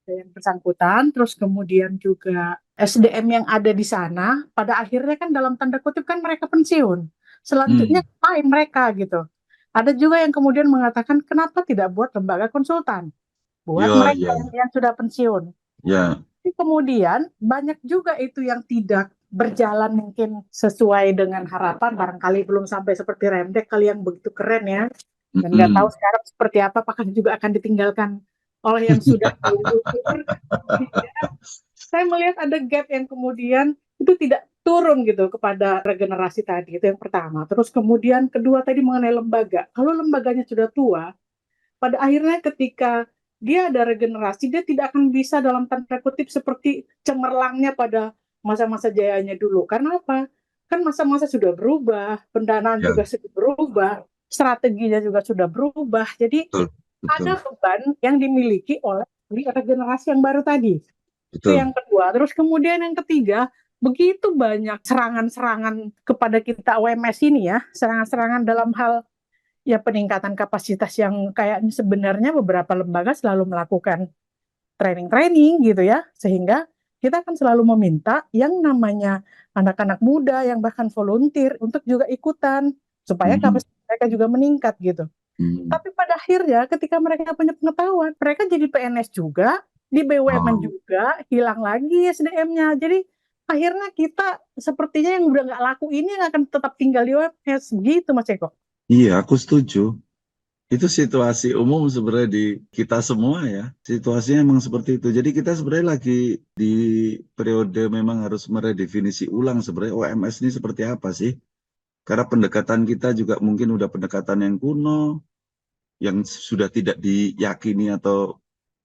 yang bersangkutan, terus kemudian juga SDM yang ada di sana, pada akhirnya kan dalam tanda kutip kan mereka pensiun. Selanjutnya ngapain mereka gitu. Ada juga yang kemudian mengatakan kenapa tidak buat lembaga konsultan buat mereka yang sudah pensiun. Tapi kemudian banyak juga itu yang tidak berjalan mungkin sesuai dengan harapan, barangkali belum sampai seperti Remdek kali yang begitu keren ya. Dan nggak tahu sekarang seperti apa, apakah juga akan ditinggalkan oleh yang sudah saya melihat ada gap yang kemudian itu tidak turun gitu kepada regenerasi tadi, itu yang pertama. Terus kemudian kedua tadi mengenai lembaga. Kalau lembaganya sudah tua, pada akhirnya ketika dia ada regenerasi, dia tidak akan bisa dalam tanda kutip seperti cemerlangnya pada masa-masa jayanya dulu. Karena apa? Kan masa-masa sudah berubah, pendanaan juga sudah berubah, strateginya juga sudah berubah. Jadi ada beban yang dimiliki oleh regenerasi yang baru tadi. Itu yang kedua. Terus kemudian yang ketiga, begitu banyak serangan-serangan kepada kita OMS ini ya, serangan-serangan dalam hal ya peningkatan kapasitas yang kayaknya sebenarnya beberapa lembaga selalu melakukan training-training gitu ya, sehingga kita akan selalu meminta yang namanya anak-anak muda yang bahkan volunteer untuk juga ikutan supaya kapasitas mereka juga meningkat gitu. Tapi pada akhirnya ketika mereka punya pengetahuan, mereka jadi PNS juga, di BUMN juga, hilang lagi SDM-nya. Jadi akhirnya kita sepertinya yang udah nggak laku ini yang akan tetap tinggal di UMS, begitu Mas Eko. Iya, aku setuju. Itu situasi umum sebenarnya di kita semua ya. Situasinya memang seperti itu. Jadi kita sebenarnya lagi di periode memang harus meredefinisi ulang sebenarnya OMS ini seperti apa sih. Karena pendekatan kita juga mungkin udah pendekatan yang kuno, yang sudah tidak diyakini atau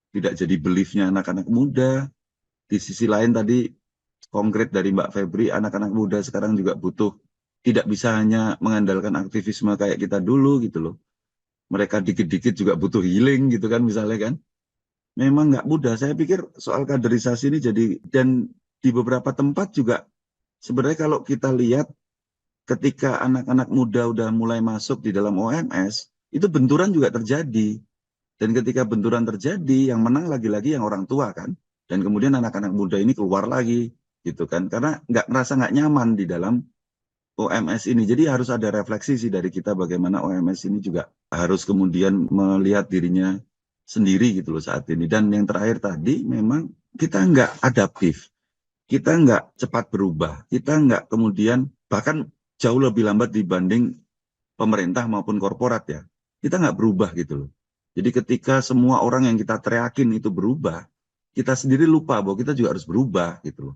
tidak jadi beliefnya anak-anak muda. Di sisi lain tadi konkret dari Mbak Febri, anak-anak muda sekarang juga butuh, tidak bisa hanya mengandalkan aktivisme kayak kita dulu gitu loh. Mereka dikit-dikit juga butuh healing gitu kan misalnya kan. Memang nggak mudah. Saya pikir soal kaderisasi ini jadi, dan di beberapa tempat juga sebenarnya kalau kita lihat ketika anak-anak muda udah mulai masuk di dalam OMS, itu benturan juga terjadi. Dan ketika benturan terjadi, yang menang lagi-lagi yang orang tua kan. Dan kemudian anak-anak muda ini keluar lagi gitu kan. Karena ngerasa nggak nyaman di dalam OMS ini. Jadi harus ada refleksi sih dari kita bagaimana OMS ini juga harus kemudian melihat dirinya sendiri gitu loh saat ini. Dan yang terakhir tadi memang kita nggak adaptif. Kita nggak cepat berubah. Kita nggak kemudian bahkan jauh lebih lambat dibanding pemerintah maupun korporat ya. Kita nggak berubah gitu loh. Jadi ketika semua orang yang kita teriakin itu berubah, kita sendiri lupa bahwa kita juga harus berubah gitu loh.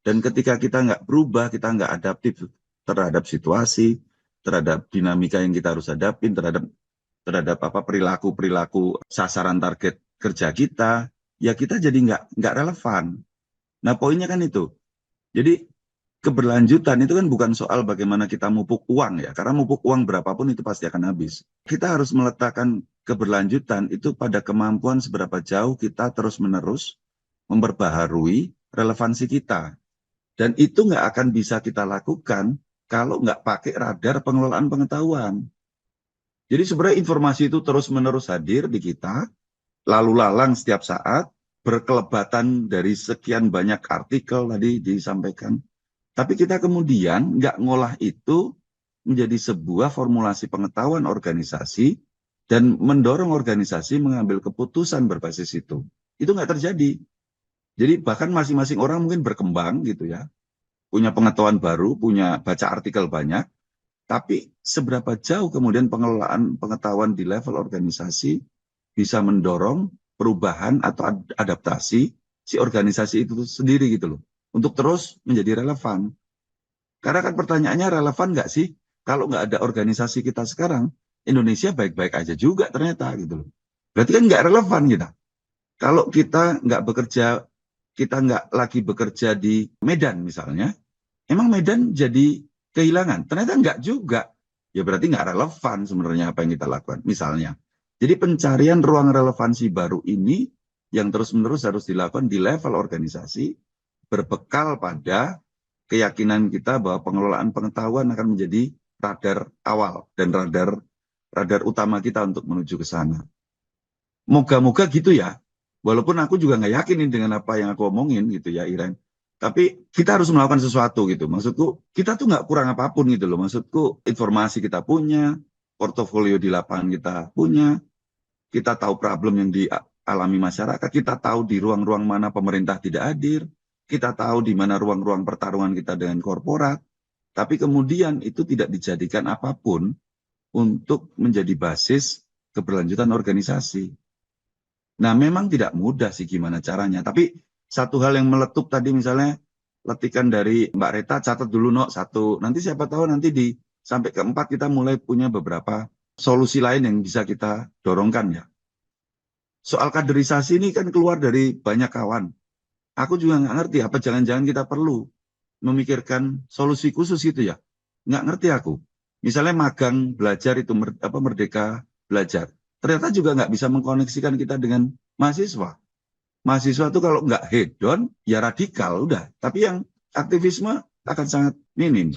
Dan ketika kita nggak berubah, kita nggak adaptif terhadap situasi, terhadap dinamika yang kita harus hadapin, terhadap apa perilaku sasaran target kerja kita, ya kita jadi nggak relevan. Nah poinnya kan itu. Jadi keberlanjutan itu kan bukan soal bagaimana kita mupuk uang ya, karena mupuk uang berapapun itu pasti akan habis. Kita harus meletakkan keberlanjutan itu pada kemampuan seberapa jauh kita terus-menerus memperbaharui relevansi kita. Dan itu nggak akan bisa kita lakukan kalau nggak pakai radar pengelolaan pengetahuan. Jadi sebenarnya informasi itu terus-menerus hadir di kita, lalu lalang setiap saat, berkelebatan dari sekian banyak artikel tadi disampaikan. Tapi kita kemudian nggak ngolah itu menjadi sebuah formulasi pengetahuan organisasi dan mendorong organisasi mengambil keputusan berbasis itu. Itu nggak terjadi. Jadi bahkan masing-masing orang mungkin berkembang gitu ya, punya pengetahuan baru, punya baca artikel banyak, tapi seberapa jauh kemudian pengelolaan pengetahuan di level organisasi bisa mendorong perubahan atau adaptasi si organisasi itu sendiri gitu loh, untuk terus menjadi relevan. Karena kan pertanyaannya relevan nggak sih? Kalau nggak ada organisasi kita sekarang, Indonesia baik-baik aja juga ternyata gitu loh. Berarti kan nggak relevan kita. Kalau kita nggak bekerja, kita nggak lagi bekerja di Medan misalnya, emang Medan jadi kehilangan? Ternyata nggak juga. Ya berarti nggak relevan sebenarnya apa yang kita lakukan. Misalnya. Jadi pencarian ruang relevansi baru ini yang terus-menerus harus dilakukan di level organisasi berbekal pada keyakinan kita bahwa pengelolaan pengetahuan akan menjadi radar awal dan radar utama kita untuk menuju ke sana. Moga-moga gitu ya. Walaupun aku juga nggak yakin dengan apa yang aku omongin gitu ya Iren. Tapi kita harus melakukan sesuatu gitu. Maksudku kita tuh nggak kurang apapun gitu loh. Maksudku informasi kita punya, portofolio di lapangan kita punya, kita tahu problem yang dialami masyarakat, kita tahu di ruang-ruang mana pemerintah tidak hadir, kita tahu di mana ruang-ruang pertarungan kita dengan korporat, tapi kemudian itu tidak dijadikan apapun untuk menjadi basis keberlanjutan organisasi. Nah memang tidak mudah sih gimana caranya, tapi satu hal yang meletup tadi misalnya letikan dari Mbak Reta, catat dulu satu, nanti siapa tahu nanti sampai keempat kita mulai punya beberapa solusi lain yang bisa kita dorongkan ya. Soal kaderisasi ini kan keluar dari banyak kawan. Aku juga nggak ngerti apa jangan-jangan kita perlu memikirkan solusi khusus gitu ya. Nggak ngerti aku. Misalnya magang belajar itu Merdeka Belajar. Ternyata juga nggak bisa mengkoneksikan kita dengan mahasiswa. Mahasiswa itu kalau nggak hedon, ya radikal udah. Tapi yang aktivisme akan sangat minim.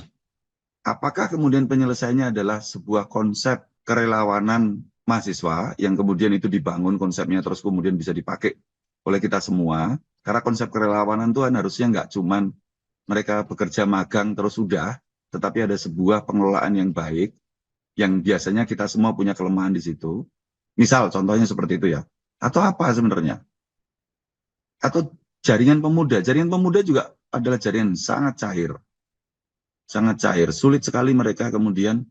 Apakah kemudian penyelesaiannya adalah sebuah konsep kerelawanan mahasiswa yang kemudian itu dibangun konsepnya terus kemudian bisa dipakai oleh kita semua? Karena konsep kerelawanan itu kan harusnya nggak cuman mereka bekerja magang terus sudah, tetapi ada sebuah pengelolaan yang baik, yang biasanya kita semua punya kelemahan di situ. Misal contohnya seperti itu ya. Atau apa sebenarnya? Atau jaringan pemuda. Jaringan pemuda juga adalah jaringan sangat cair. Sangat cair. Sulit sekali mereka kemudian,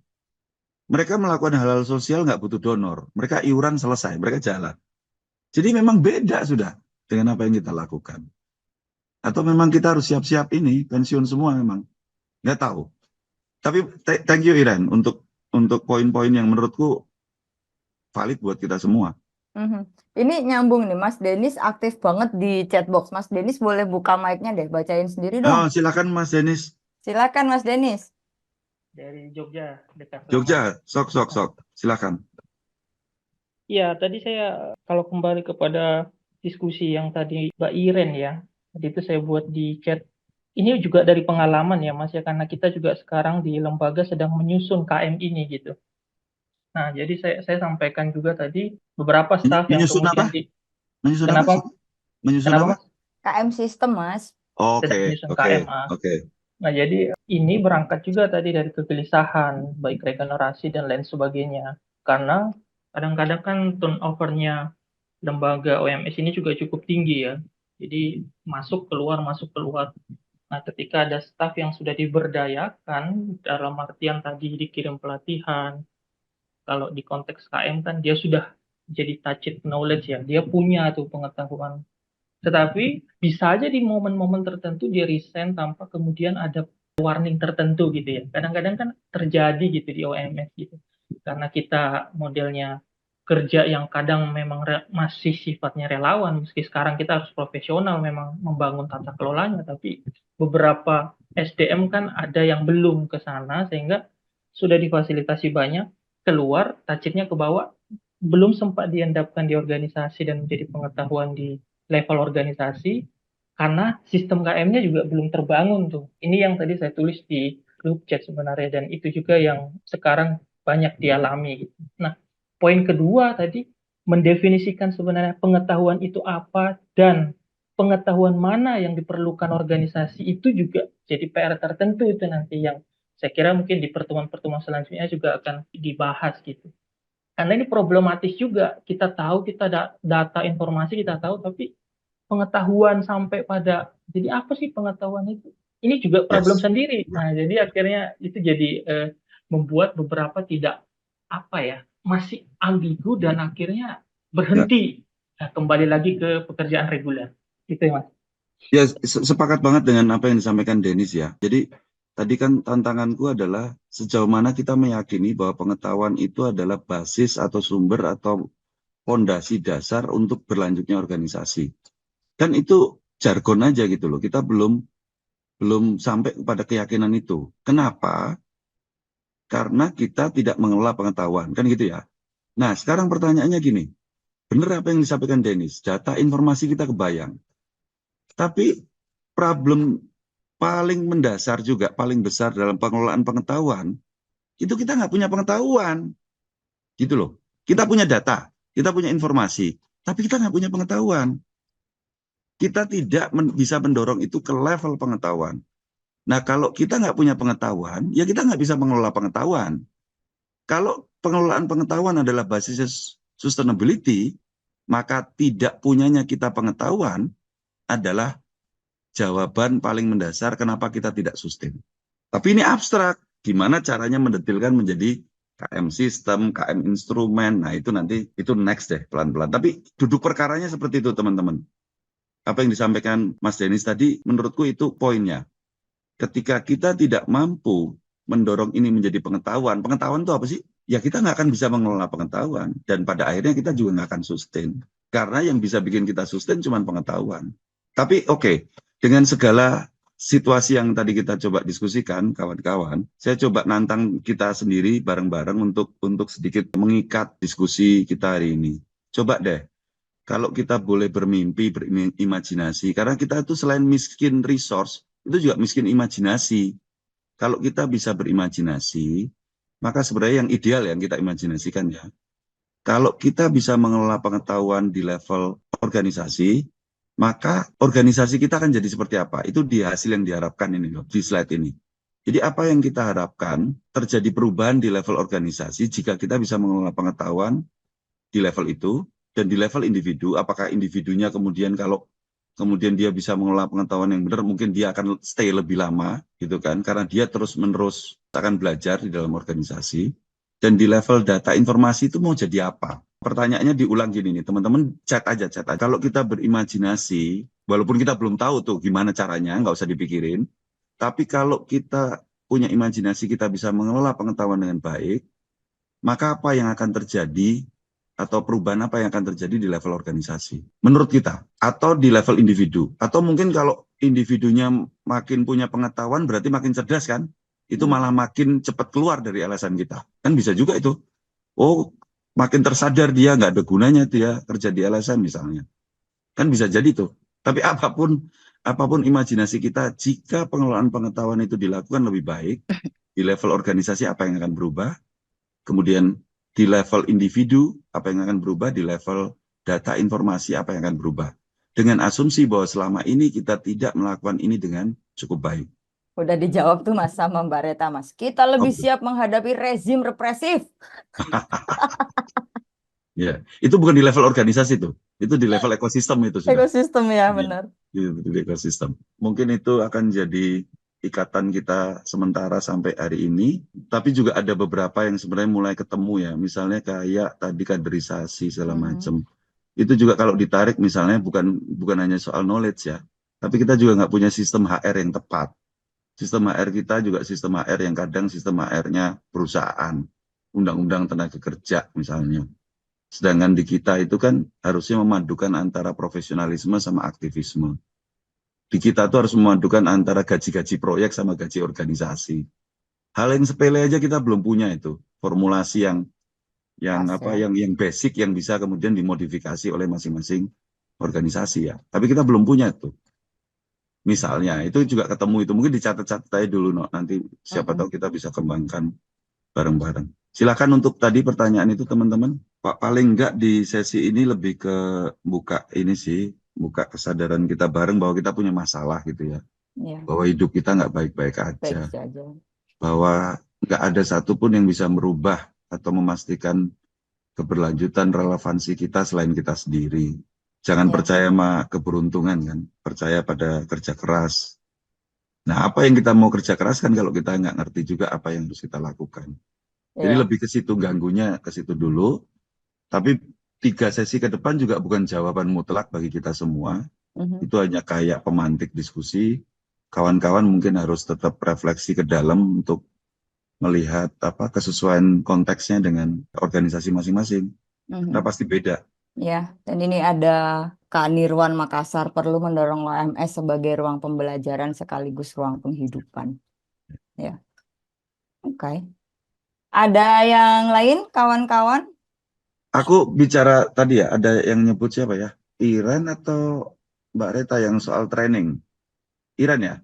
mereka melakukan hal-hal sosial nggak butuh donor. Mereka iuran selesai, mereka jalan. Jadi memang beda sudah dengan apa yang kita lakukan. Atau memang kita harus siap-siap ini, pensiun semua memang. Nggak tahu. Tapi thank you Iren untuk poin-poin yang menurutku valid buat kita semua. Ini nyambung nih, Mas Denis aktif banget di chatbox. Mas Denis boleh buka mic-nya deh, bacain sendiri dong. Oh, silakan Mas Denis. Silakan Mas Denis. Dari Jogja, dekat Jogja, sok. Silakan. Iya, tadi saya kalau kembali kepada diskusi yang tadi Mbak Iren ya, tadi itu saya buat di chat. Ini juga dari pengalaman ya Mas ya, karena kita juga sekarang di lembaga sedang menyusun KM ini gitu. Nah, jadi saya sampaikan juga tadi beberapa staf yang Menyusun kemudian apa? Menyusun Kenapa? apa? Menyusun Kenapa apa? Mas? KM sistem, Mas. Sedang menyusun KMA. Nah, jadi ini berangkat juga tadi dari kegelisahan, baik regenerasi dan lain sebagainya. Karena kadang-kadang kan turnover-nya lembaga OMS ini juga cukup tinggi ya. Jadi masuk keluar. Nah, ketika ada staf yang sudah diberdayakan, dalam artian tadi dikirim pelatihan, kalau di konteks KM kan dia sudah jadi tacit knowledge ya, dia punya tuh pengetahuan. Tetapi bisa aja di momen-momen tertentu dia resign tanpa kemudian ada warning tertentu gitu ya. Kadang-kadang kan terjadi gitu di OMS gitu. Karena kita modelnya kerja yang kadang memang masih sifatnya relawan, meski sekarang kita harus profesional memang membangun tata kelolanya, tapi beberapa SDM kan ada yang belum ke sana sehingga sudah difasilitasi banyak, keluar, tacitnya ke bawah, belum sempat diendapkan di organisasi dan menjadi pengetahuan di level organisasi, karena sistem KM-nya juga belum terbangun tuh. Ini yang tadi saya tulis di grup chat sebenarnya, dan itu juga yang sekarang banyak dialami. Nah, poin kedua tadi, mendefinisikan sebenarnya pengetahuan itu apa, dan pengetahuan mana yang diperlukan organisasi itu juga jadi PR tertentu itu nanti yang saya kira mungkin di pertemuan-pertemuan selanjutnya juga akan dibahas gitu. Karena ini problematis juga, kita tahu, kita data informasi kita tahu, tapi pengetahuan sampai pada, jadi apa sih pengetahuan itu? Ini juga problem sendiri. Nah, jadi akhirnya itu jadi membuat beberapa tidak, masih ambigu dan akhirnya berhenti. Nah, kembali lagi ke pekerjaan reguler. Gitu ya, Mas. Ya, sepakat banget dengan apa yang disampaikan Denis ya. Jadi tadi kan tantanganku adalah sejauh mana kita meyakini bahwa pengetahuan itu adalah basis atau sumber atau fondasi dasar untuk berlanjutnya organisasi. Kan itu jargon aja gitu loh. Kita belum sampai kepada keyakinan itu. Kenapa? Karena kita tidak mengelola pengetahuan, kan gitu ya. Nah, sekarang pertanyaannya gini. Benar apa yang disampaikan Denis? Data informasi kita kebayang. Tapi problem paling mendasar juga, paling besar dalam pengelolaan pengetahuan, itu kita nggak punya pengetahuan. Gitu loh. Kita punya data, kita punya informasi, tapi kita nggak punya pengetahuan. Kita tidak bisa mendorong itu ke level pengetahuan. Nah, kalau kita nggak punya pengetahuan, ya kita nggak bisa mengelola pengetahuan. Kalau pengelolaan pengetahuan adalah basis sustainability, maka tidak punyanya kita pengetahuan adalah jawaban paling mendasar kenapa kita tidak sustain. Tapi ini abstrak. Gimana caranya mendetilkan menjadi KM sistem, KM instrumen. Nah, itu nanti, itu next deh, pelan-pelan. Tapi duduk perkaranya seperti itu, teman-teman. Apa yang disampaikan Mas Denis tadi, menurutku itu poinnya. Ketika kita tidak mampu mendorong ini menjadi pengetahuan, pengetahuan itu apa sih? Ya kita nggak akan bisa mengelola pengetahuan. Dan pada akhirnya kita juga nggak akan sustain. Karena yang bisa bikin kita sustain cuma pengetahuan. Tapi oke, dengan segala situasi yang tadi kita coba diskusikan, kawan-kawan, saya coba nantang kita sendiri bareng-bareng untuk sedikit mengikat diskusi kita hari ini. Coba deh, kalau kita boleh bermimpi, berimajinasi, karena kita itu selain miskin resource, itu juga miskin imajinasi. Kalau kita bisa berimajinasi, maka sebenarnya yang ideal yang kita imajinasikan ya, kalau kita bisa mengelola pengetahuan di level organisasi, maka organisasi kita akan jadi seperti apa? Itu di hasil yang diharapkan ini loh, di slide ini. Jadi apa yang kita harapkan terjadi perubahan di level organisasi jika kita bisa mengelola pengetahuan di level itu, dan di level individu, apakah individunya kemudian kalau kemudian dia bisa mengelola pengetahuan yang benar, mungkin dia akan stay lebih lama, gitu kan, karena dia terus-menerus akan belajar di dalam organisasi. Dan di level data informasi itu mau jadi apa? Pertanyaannya diulang gini nih, teman-teman chat aja. Kalau kita berimajinasi, walaupun kita belum tahu tuh gimana caranya, nggak usah dipikirin, tapi kalau kita punya imajinasi, kita bisa mengelola pengetahuan dengan baik, maka apa yang akan terjadi atau perubahan apa yang akan terjadi di level organisasi menurut kita, atau di level individu, atau mungkin kalau individunya makin punya pengetahuan berarti makin cerdas kan, itu malah makin cepat keluar dari LSM kita, kan bisa juga itu. Oh, makin tersadar dia nggak ada gunanya dia kerja di LSM misalnya, kan bisa jadi tuh. Tapi apapun imajinasi kita, jika pengelolaan pengetahuan itu dilakukan lebih baik di level organisasi, apa yang akan berubah? Kemudian di level individu, apa yang akan berubah? Di level data informasi, apa yang akan berubah? Dengan asumsi bahwa selama ini kita tidak melakukan ini dengan cukup baik. Udah dijawab tuh Mas sama Mbak Reta, Mas. Kita lebih siap menghadapi rezim represif. Ya, itu bukan di level organisasi tuh. Itu di level ekosistem itu sudah. Ekosistem ya, benar. Di ekosistem. Mungkin itu akan jadi ikatan kita sementara sampai hari ini, tapi juga ada beberapa yang sebenarnya mulai ketemu ya, misalnya kayak tadi kaderisasi segala macam. Itu juga kalau ditarik misalnya bukan hanya soal knowledge ya, tapi kita juga nggak punya sistem HR yang tepat. Sistem HR kita juga sistem HR yang kadang sistem HR-nya perusahaan, undang-undang tenaga kerja misalnya. Sedangkan di kita itu kan harusnya memadukan antara profesionalisme sama aktivisme. Di kita tuh harus memadukan antara gaji-gaji proyek sama gaji organisasi. Hal yang sepele aja kita belum punya itu. Formulasi yang basic yang bisa kemudian dimodifikasi oleh masing-masing organisasi ya. Tapi kita belum punya itu. Misalnya, itu juga ketemu itu. Mungkin dicatat-catat aja dulu, no. Nanti siapa tahu kita bisa kembangkan bareng-bareng. Silakan untuk tadi pertanyaan itu teman-teman. Pak, paling enggak di sesi ini lebih ke buka ini sih, buka kesadaran kita bareng bahwa kita punya masalah gitu ya. Bahwa hidup kita nggak baik-baik aja. Bahwa nggak ada satupun yang bisa merubah atau memastikan keberlanjutan relevansi kita selain kita sendiri. Jangan percaya sama keberuntungan kan, percaya pada kerja keras. Nah, apa yang kita mau kerja keras kan kalau kita nggak ngerti juga apa yang harus kita lakukan. Jadi lebih ke situ, ganggunya ke situ dulu. Tapi 3 sesi ke depan juga bukan jawaban mutlak bagi kita semua. Itu hanya kayak pemantik diskusi. Kawan-kawan mungkin harus tetap refleksi ke dalam untuk melihat apa kesesuaian konteksnya dengan organisasi masing-masing. Nah, pasti beda. Ya, dan ini ada Kak Nirwan Makassar, perlu mendorong OMS sebagai ruang pembelajaran sekaligus ruang penghidupan. Ya, oke. Ada yang lain, kawan-kawan? Aku bicara tadi ya, ada yang nyebut siapa ya? Iren atau Mbak Reta yang soal training? Iren ya?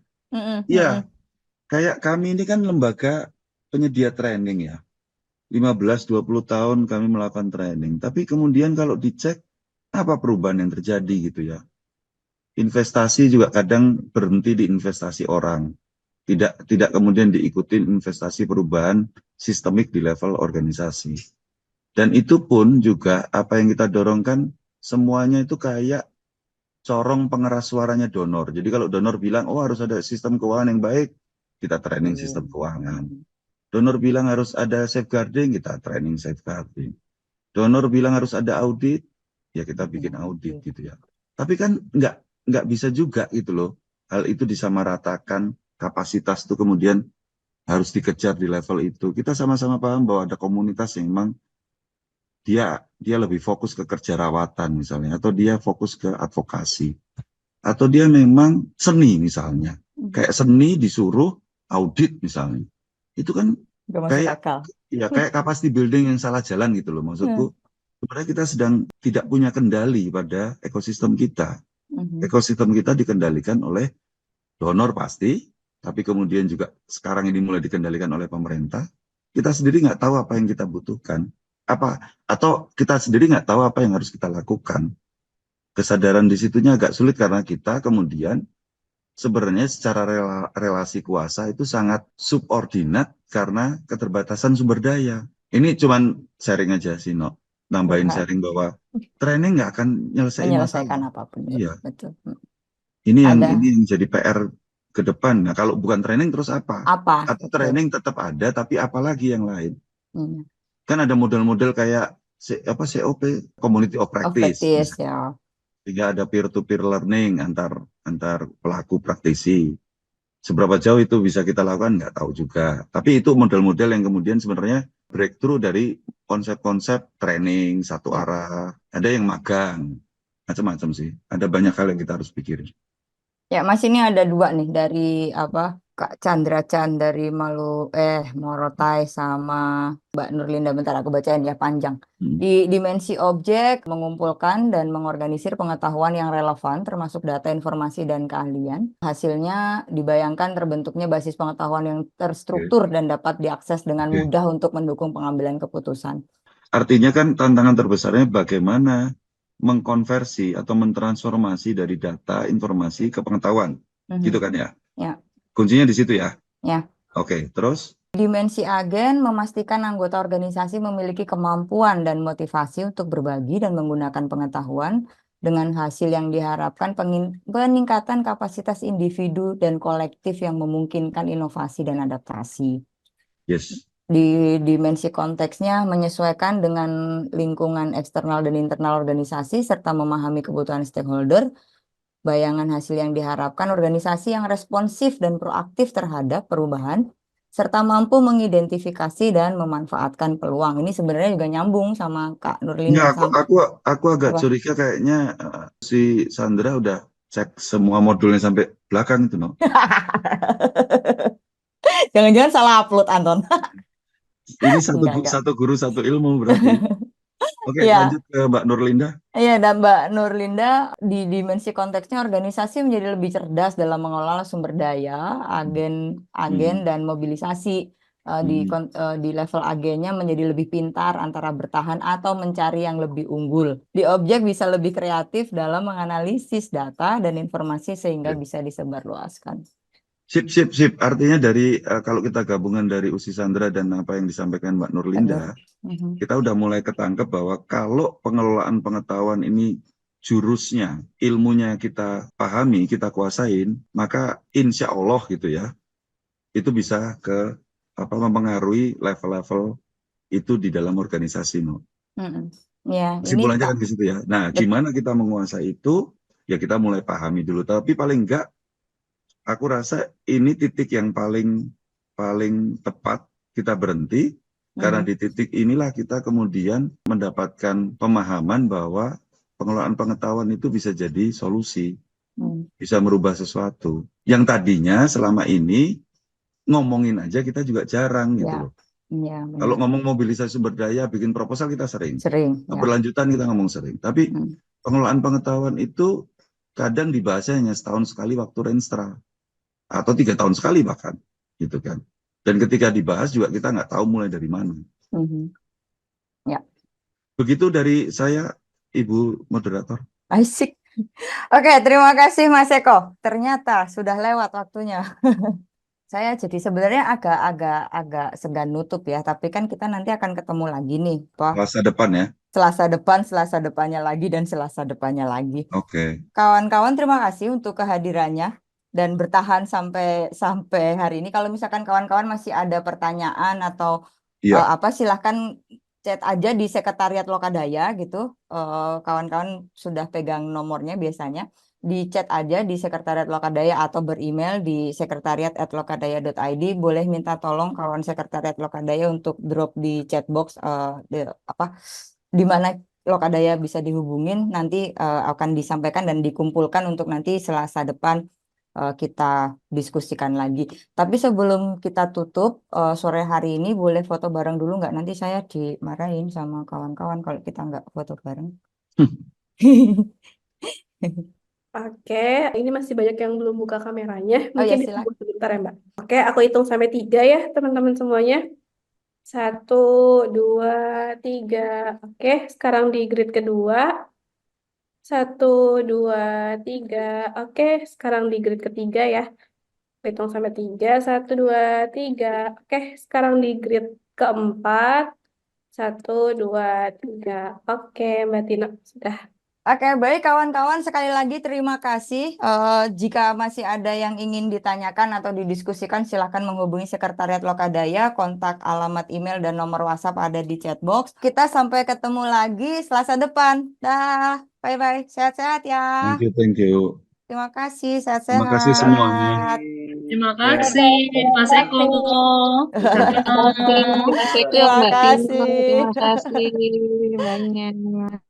Iya, kayak kami ini kan lembaga penyedia training ya. 15-20 tahun kami melakukan training. Tapi kemudian kalau dicek, apa perubahan yang terjadi gitu ya. Investasi juga kadang berhenti di investasi orang. Tidak kemudian diikuti investasi perubahan sistemik di level organisasi. Dan itu pun juga apa yang kita dorongkan semuanya itu kayak corong pengeras suaranya donor. Jadi kalau donor bilang, oh harus ada sistem keuangan yang baik, kita training sistem keuangan. Donor bilang harus ada safeguarding, kita training safeguarding. Donor bilang harus ada audit, ya kita bikin audit gitu ya. Tapi kan nggak bisa juga gitu loh. Hal itu disamaratakan, kapasitas itu kemudian harus dikejar di level itu. Kita sama-sama paham bahwa ada komunitas yang memang dia lebih fokus ke kerja rawatan misalnya, atau dia fokus ke advokasi, atau dia memang seni misalnya. Kayak seni disuruh audit misalnya. Itu kan kayak capacity building yang salah jalan gitu loh maksudku. Sebenarnya kita sedang tidak punya kendali pada ekosistem kita. Ekosistem kita dikendalikan oleh donor pasti, tapi kemudian juga sekarang ini mulai dikendalikan oleh pemerintah. Kita sendiri nggak tahu apa yang kita butuhkan, atau kita sendiri nggak tahu apa yang harus kita lakukan. Kesadaran di situnya agak sulit karena kita kemudian sebenarnya secara relasi kuasa itu sangat subordinat karena keterbatasan sumber daya. Ini cuman sharing aja sih, No. Nambahin Curhat. sharing bahwa training nggak akan nyelesain Menyelesaikan masalah. apapun. Iya, Betul. ini yang Ada jadi PR ke depan. Nah, kalau bukan training terus apa? apa? Atau Betul. training tetap ada, tapi apalagi yang lain? Hmm. Kan ada model-model kayak COP, Community of Of Practice, practice misalnya. ya. Sehingga ada peer-to-peer learning antar pelaku praktisi. Seberapa jauh itu bisa kita lakukan nggak tahu juga. Tapi itu model-model yang kemudian sebenarnya breakthrough dari konsep-konsep training satu Ya. arah. Ada yang magang, macam-macam sih. Ada banyak hal yang kita harus pikirin. Ya, Mas, ini ada dua nih dari Kak Chandra Chan dari Morotai sama Mbak Nurlinda. Bentar aku bacain ya panjang. Di dimensi objek mengumpulkan dan mengorganisir pengetahuan yang relevan termasuk data, informasi, dan keahlian. Hasilnya dibayangkan terbentuknya basis pengetahuan yang terstruktur dan dapat diakses dengan Oke. mudah untuk mendukung pengambilan keputusan. Artinya kan tantangan terbesarnya bagaimana mengkonversi atau mentransformasi dari data, informasi ke pengetahuan. Gitu kan ya? Ya, Kuncinya di situ ya? ya. Oke, terus? Dimensi agen memastikan anggota organisasi memiliki kemampuan dan motivasi untuk berbagi dan menggunakan pengetahuan dengan hasil yang diharapkan peningkatan kapasitas individu dan kolektif yang memungkinkan inovasi dan adaptasi. Yes. Di dimensi konteksnya menyesuaikan dengan lingkungan eksternal dan internal organisasi serta memahami kebutuhan stakeholder. Bayangan hasil yang diharapkan organisasi yang responsif dan proaktif terhadap perubahan serta mampu mengidentifikasi dan memanfaatkan peluang. Ini sebenarnya juga nyambung sama Kak Nurlinda. Enggak, aku agak Apa? curiga kayaknya si Sandra udah cek semua modulnya sampai belakang itu, No. Jangan-jangan salah upload, Anton. Ini Enggak. satu guru satu ilmu berarti. Oke, Iya. lanjut ke Mbak Nurlinda. Iya, dan Mbak Nurlinda di dimensi konteksnya organisasi menjadi lebih cerdas dalam mengelola sumber daya, agen dan mobilisasi. Di level agennya menjadi lebih pintar antara bertahan atau mencari yang lebih unggul. Di objek bisa lebih kreatif dalam menganalisis data dan informasi sehingga bisa disebarluaskan. Sip. Artinya dari kalau kita gabungan dari Usi Sandra dan apa yang disampaikan Mbak Nurlinda, kita udah mulai ketangkep bahwa kalau pengelolaan pengetahuan ini jurusnya, ilmunya kita pahami, kita kuasain, maka insya Allah gitu ya, itu bisa mempengaruhi level-level itu di dalam organisasi, No. Ya, Kesimpulannya kan di situ ya. Nah, gimana kita menguasai itu? Ya kita mulai pahami dulu. Tapi paling enggak, aku rasa ini titik yang paling tepat kita berhenti. Karena di titik inilah kita kemudian mendapatkan pemahaman bahwa pengelolaan pengetahuan itu bisa jadi solusi. Bisa merubah sesuatu. Yang tadinya selama ini ngomongin aja kita juga jarang gitu loh. Ya, Kalau ngomong mobilisasi sumber daya, bikin proposal kita sering. ya. Keberlanjutan kita ngomong sering. Tapi pengelolaan pengetahuan itu kadang dibahasnya hanya setahun sekali waktu Renstra. Atau 3 tahun sekali bahkan. Gitu kan. Dan ketika dibahas juga kita nggak tahu mulai dari mana. Ya. Begitu dari saya, Ibu Moderator. Asik. Oke, terima kasih Mas Eko. Ternyata sudah lewat waktunya. Saya jadi sebenarnya agak segan nutup ya, tapi kan kita nanti akan ketemu lagi nih, Pak. Selasa depan ya. Selasa depannya lagi dan Selasa depannya lagi. Oke. Kawan-kawan terima kasih untuk kehadirannya dan bertahan sampai hari ini. Kalau misalkan kawan-kawan masih ada pertanyaan atau silahkan chat aja di Sekretariat Lokadaya gitu. Kawan-kawan sudah pegang nomornya biasanya. Di chat aja di Sekretariat Lokadaya atau beremail di sekretariat@lokadaya.id. Boleh minta tolong kawan Sekretariat Lokadaya untuk drop di chat box di mana Lokadaya bisa dihubungin, nanti akan disampaikan dan dikumpulkan untuk nanti Selasa depan kita diskusikan lagi. Tapi sebelum kita tutup sore hari ini, boleh foto bareng dulu nggak? Nanti saya dimarahin sama kawan-kawan kalau kita nggak foto bareng. Oke, ini masih banyak yang belum buka kameranya. Oh ya, Mungkin silakan. ditunggu sebentar ya, Mbak. Oke, aku hitung sampai 3 ya, teman-teman semuanya. 1, 2, 3. Oke, sekarang di grid kedua. 1, 2, 3. Oke, sekarang di grid ketiga ya. Hitung sampai 3. 1, 2, 3. Oke, sekarang di grid keempat. 1, 2, 3. Oke, Mbak Tina, sudah. Oke, baik kawan-kawan, sekali lagi terima kasih. Jika masih ada yang ingin ditanyakan atau didiskusikan, silakan menghubungi Sekretariat Lokadaya, kontak alamat email dan nomor WhatsApp ada di chat box. Kita sampai ketemu lagi Selasa depan. Dah, bye-bye. Sehat-sehat ya. Thank you, thank you. Terima kasih, Terima kasih semua. sehat-sehat. Terima kasih, Mas Eko. Terima kasih Mas Eko, Terima Mbak Tina, kasih. terima kasih banyak.